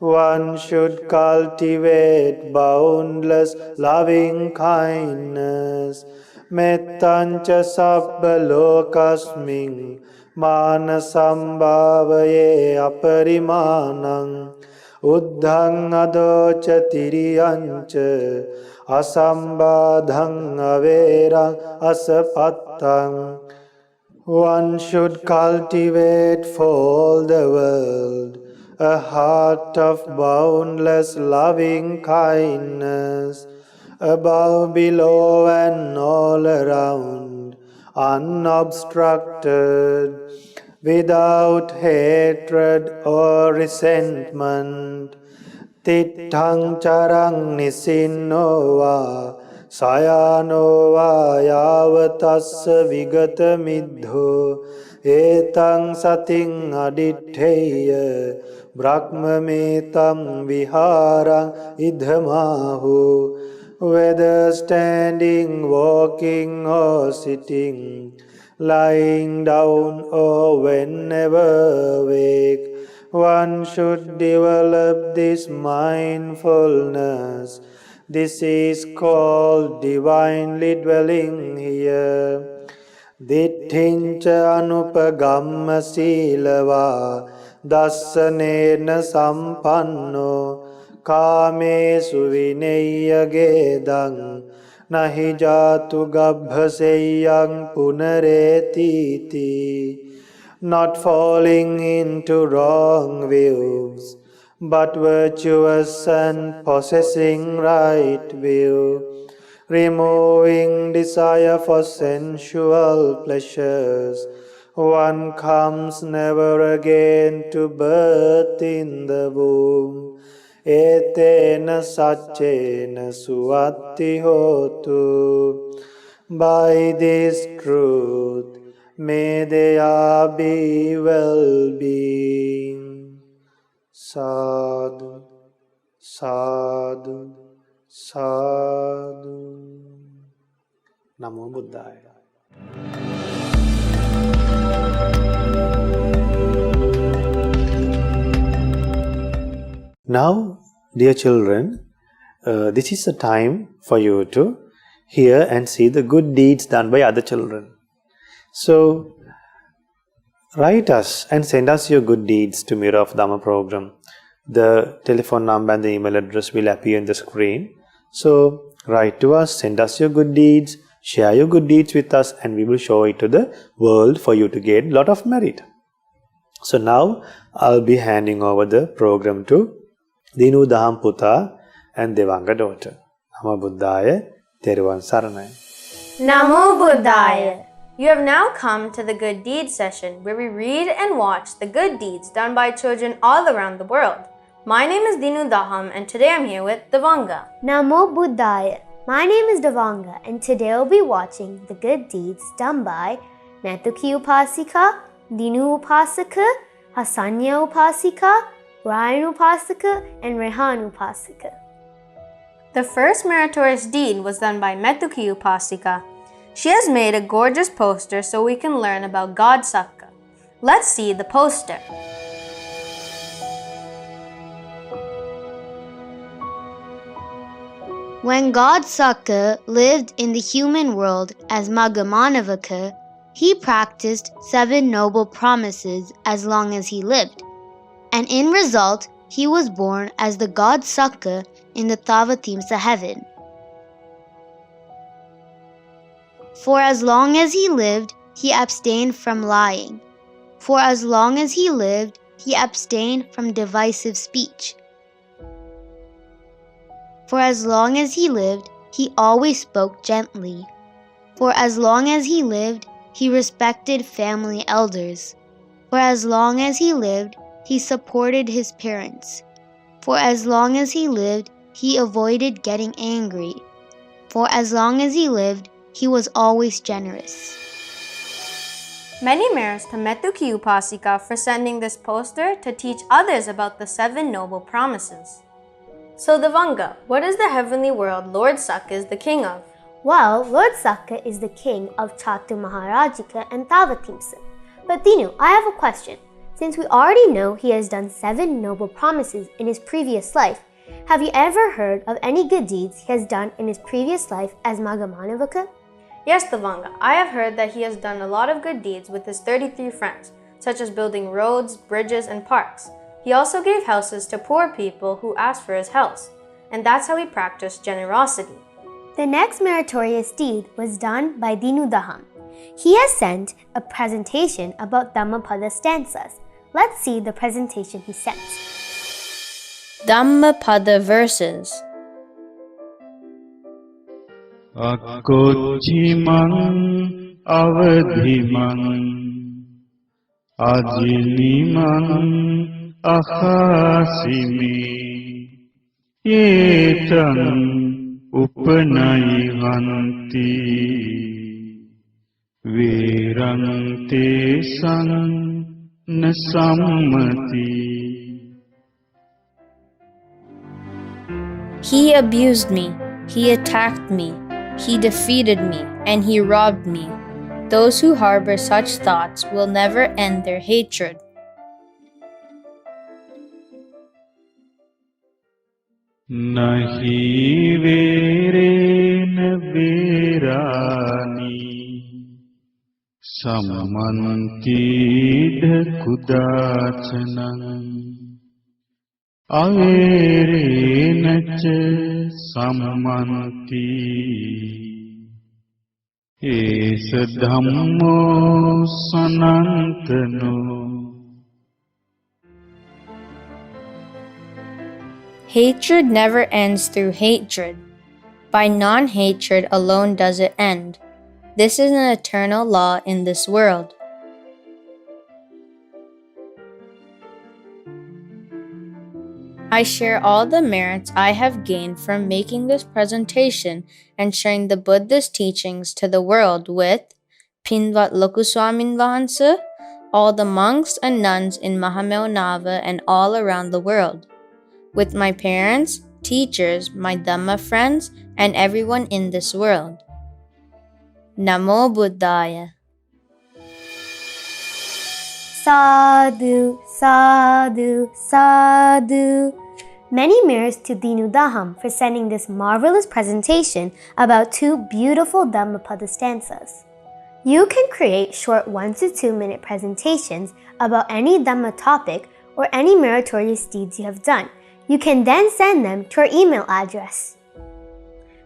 S1: One should cultivate boundless loving kindness. Mettancha sabba lokasming manasambhavaye aparimanang uddhang adocha tiriyancha asambadhang averang asapattang. One should cultivate for all the world a heart of boundless loving kindness, above, below, and all around, unobstructed, without hatred or resentment. Tittang charang nisinova sayanova yavatassa vigata middho etang sating aditteya brahmametam viharang idhamahu. Whether standing, walking, or sitting, lying down, or whenever awake, one should develop this mindfulness. This is called divinely dwelling here. Dittincha anupagamma silava dassanena sampanno Kamesu vinaya gedang nahi jatu gabhaseyang punaretiti. Not falling into wrong views, but virtuous and possessing right view. Removing desire for sensual pleasures, one comes never again to birth in the womb. Etena saccena suatti hotu. By this truth may there be well-being. Sadhu, sadhu, sadhu. Namo Buddhaya. Now, dear children, this is a time for you to hear and see the good deeds done by other children. So, write us and send us your good deeds to Mirror of Dhamma program. The telephone number and the email address will appear on the screen. So, write to us, send us your good deeds, share your good deeds with us, and we will show it to the world for you to get a lot of merit. So now, I'll be handing over the program to Dinu Daham Puta and Devanga daughter. Namo Buddhaya, Theravada Saranai.
S2: Namo Buddhaya. You have now come to the Good Deeds session, where we read and watch the good deeds done by children all around the world. My name is Dinu Daham, and today I'm here with Devanga.
S3: Namo Buddhaya. My name is Devanga, and today we'll be watching the good deeds done by Metuki Upasika, Dinu Upasika, Hasanya Upasika, Ryan Upasika, and Rehan Upasika.
S2: The first meritorious deed was done by Metuki Upasika. She has made a gorgeous poster so we can learn about God Sangha. Let's see the poster.
S3: When God Sangha lived in the human world as Maggamanavaka, he practiced 7 noble promises as long as he lived, and in result, he was born as the God Sangha in the Thavatimsa heaven. For as long as he lived, he abstained from lying. For as long as he lived, he abstained from divisive speech. For as long as he lived, he always spoke gently. For as long as he lived, he respected family elders. For as long as he lived, he supported his parents. For as long as he lived, he avoided getting angry. For as long as he lived, he was always generous.
S2: Many merits to Metuki Upasika for sending this poster to teach others about the 7 noble promises. So Devanga, what is the heavenly world Lord Sangha is the king of?
S3: Well, Lord Sangha is the king of Chatu Maharajika and Thavatimsa. But Dinu, I have a question.
S4: Since we already know he has done 7 noble promises in his previous life, have you ever heard of any good deeds he has done in his previous life as Magamanavaka?
S2: Yes, Devanga, I have heard that he has done a lot of good deeds with his 33 friends, such as building roads, bridges, and parks. He also gave houses to poor people who asked for his house, and that's how he practiced generosity.
S4: The next meritorious deed was done by Dinudaham. He has sent a presentation about Dhammapada stanzas. Let's see the presentation he sent.
S2: Dhammapada verses.
S5: Akochimang avadhimang ajinimang ahasimi yetang upanaivanti virante san nasammati.
S2: He abused me, he attacked me, he defeated me, and he robbed me. Those who harbor such thoughts will never end their hatred.
S5: Nahi verena verani sammantidha kudachanam averena ca sammanti esa dhammo sanantano.
S2: Hatred never ends through hatred. By non-hatred alone does it end. This is an eternal law in this world. I share all the merits I have gained from making this presentation and sharing the Buddhist teachings to the world with Pinvat Lokuswamin Vahansa, all the monks and nuns in Mahameonava and all around the world, with my parents, teachers, my Dhamma friends, and everyone in this world. Namo Buddhaya.
S4: Sadhu, sadhu, sadhu. Many merits to Dinudaham for sending this marvelous presentation about 2 beautiful Dhammapada stanzas. You can create short 1 to 2 minute presentations about any Dhamma topic or any meritorious deeds you have done. You can then send them to our email address.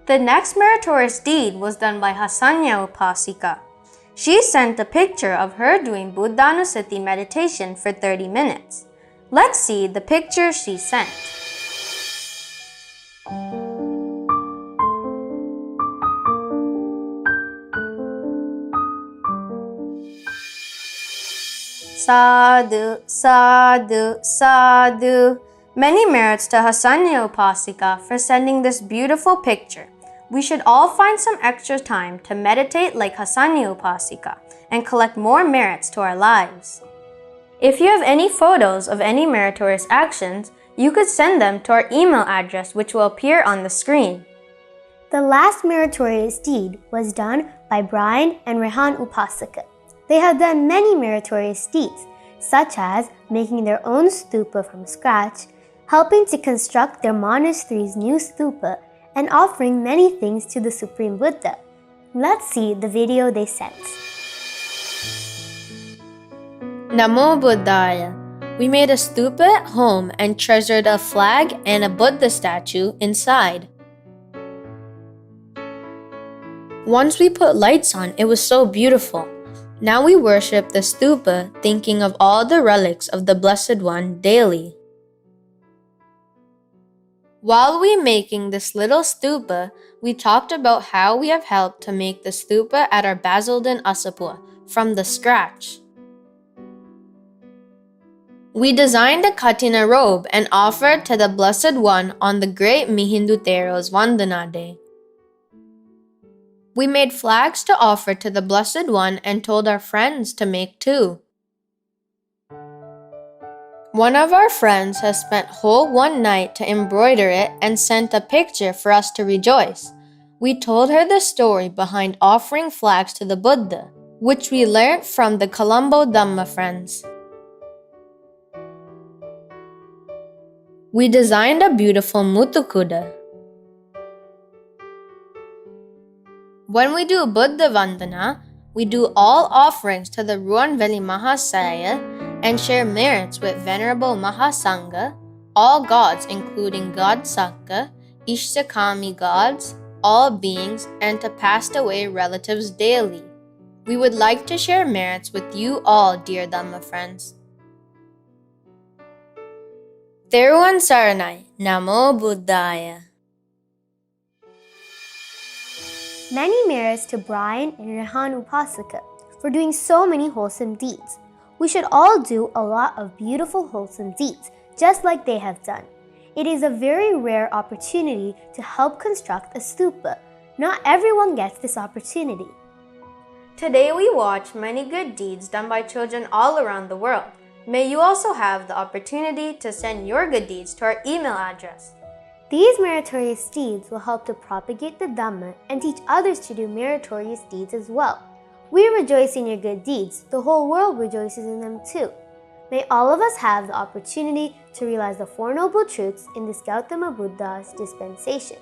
S2: The next meritorious deed was done by Hasanya Upasika. She sent a picture of her doing Buddhanusati meditation for 30 minutes. Let's see the picture she sent. Sadhu, sadhu, sadhu. Many merits to Hasanya Upasika for sending this beautiful picture. We should all find some extra time to meditate like Hasanya Upasika and collect more merits to our lives. If you have any photos of any meritorious actions, you could send them to our email address, which will appear on the screen.
S4: The last meritorious deed was done by Brian and Rehan Upasika. They have done many meritorious deeds, such as making their own stupa from scratch, helping to construct their monastery's new stupa, and offering many things to the Supreme Buddha. Let's see the video they sent.
S2: Namo Buddhaya. We made a stupa at home and treasured a flag and a Buddha statue inside. Once we put lights on, it was so beautiful. Now we worship the stupa, thinking of all the relics of the Blessed One daily. While we making this little stupa, we talked about how we have helped to make the stupa at our Basildon Asapua from the scratch. We designed a Katina robe and offered to the Blessed One on the great Mihindutero's Vandana Day. We made flags to offer to the Blessed One and told our friends to make too. One of our friends has spent whole one night to embroider it and sent a picture for us to rejoice. We told her the story behind offering flags to the Buddha, which we learnt from the Colombo Dhamma Friends. We designed a beautiful Muthukuda. When we do Buddha Vandana, we do all offerings to the Ruanveli Maha Sangha and share merits with Venerable Maha Sangha, all gods including God Sangha, Ishtakami gods, all beings, and to passed away relatives daily. We would like to share merits with you all, dear Dhamma friends. Theruvan Saranai, Namo Buddhaya.
S4: Many merits to Brian and Rehan Upasaka for doing so many wholesome deeds. We should all do a lot of beautiful wholesome deeds, just like they have done. It is a very rare opportunity to help construct a stupa. Not everyone gets this opportunity.
S2: Today we watch many good deeds done by children all around the world. May you also have the opportunity to send your good deeds to our email address.
S4: These meritorious deeds will help to propagate the Dhamma and teach others to do meritorious deeds as well. We rejoice in your good deeds. The whole world rejoices in them too. May all of us have the opportunity to realize the Four Noble Truths in this Gautama Buddha's dispensation.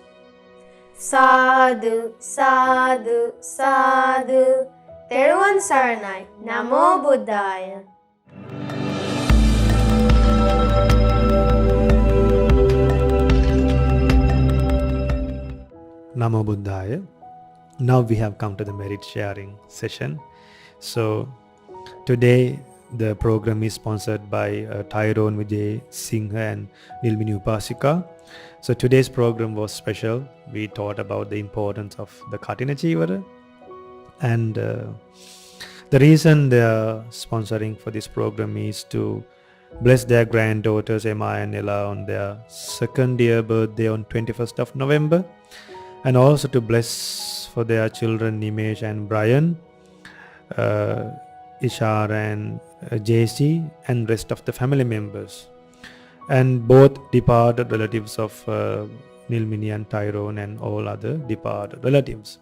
S2: Sadhu, sadhu, sadhu. Theruvan Saranai, Namo Buddhaya.
S1: Namo Buddhaya. Now we have come to the merit sharing session. So today the program is sponsored by Tyrone Vijay Singha and Nilmini Upasika. So today's program was special. We taught about the importance of the Katina Cheevara, and the reason they are sponsoring for this program is to bless their granddaughters Emma and Ella on their second year birthday on 21st of November, and also to bless for their children Nimesh and Brian, Ishar and JC, and rest of the family members, and both departed relatives of Nilmini and Tyrone and all other departed relatives.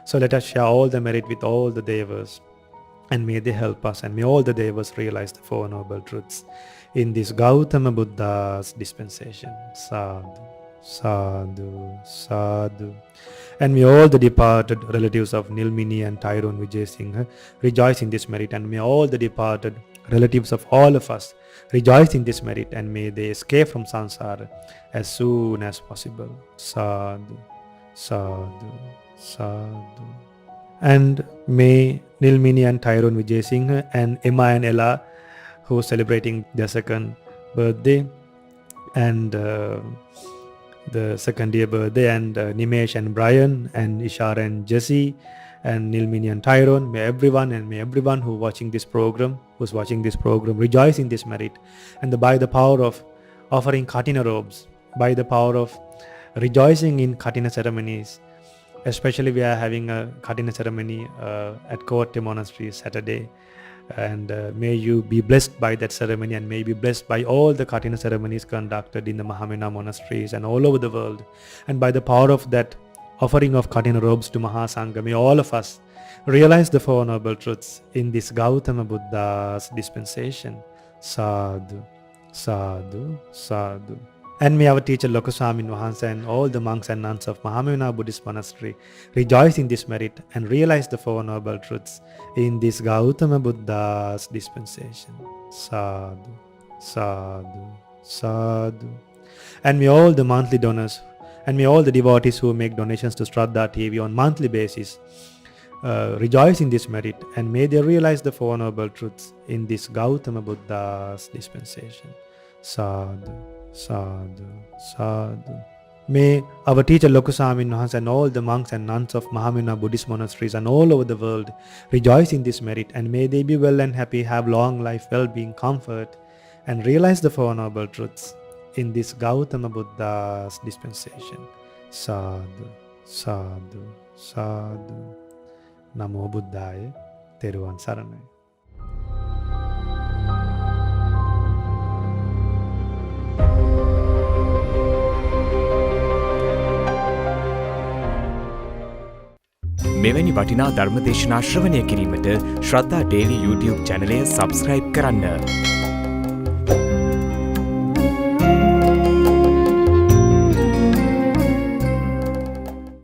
S1: So let us share all the merit with all the Devas, and may they help us, and may all the Devas realize the Four Noble Truths in this Gautama Buddha's dispensation. Sadhu, sadhu, sadhu. And may all the departed relatives of Nilmini and Tyrone Vijay Singha rejoice in this merit, and may all the departed relatives of all of us rejoice in this merit, and may they escape from samsara as soon as possible. Sadhu, sadhu, sadhu. And may Nilmini and Tyrone Vijay Singha and Emma and Ella, who are celebrating their second birthday and the second year birthday, and Nimesh and Brian and Ishar and Jesse and Nilmini and Tyrone, may everyone who's watching this program rejoice in this merit, and by the power of offering Katina robes, by the power of rejoicing in Katina ceremonies. Especially we are having a Katina ceremony at Kotte Monastery Saturday, and may you be blessed by that ceremony, and may you be blessed by all the Katina ceremonies conducted in the Mahamena monasteries and all over the world. And by the power of that offering of Katina robes to Maha Sangha, may all of us realize the Four Noble Truths in this Gautama Buddha's dispensation. Sadhu, sadhu, sadhu. And may our teacher Lokaswamin Vahansa and all the monks and nuns of Mahamena Buddhist Monastery rejoice in this merit and realize the Four Noble Truths in this Gautama Buddha's dispensation. Sadhu, sadhu, sadhu. And may all the monthly donors, and may all the devotees who make donations to Shraddha TV on monthly basis rejoice in this merit, and may they realize the Four Noble Truths in this Gautama Buddha's dispensation. Sadhu, sadhu, sadhu. May our teacher Lokaswamin Vahansa and all the monks and nuns of Mahamena Buddhist monasteries and all over the world rejoice in this merit, and may they be well and happy, have long life, well-being, comfort, and realize the Four Noble Truths in this Gautama Buddha's dispensation. Sadhu, sadhu, sadhu. Namo Buddhaya. Theruvan Saranai.
S6: මෙවැනි වටිනා ධර්ම දේශනා ශ්‍රවණය කිරීමට ශ්‍රද්ධා daily YouTube චැනලය subscribe කරන්න.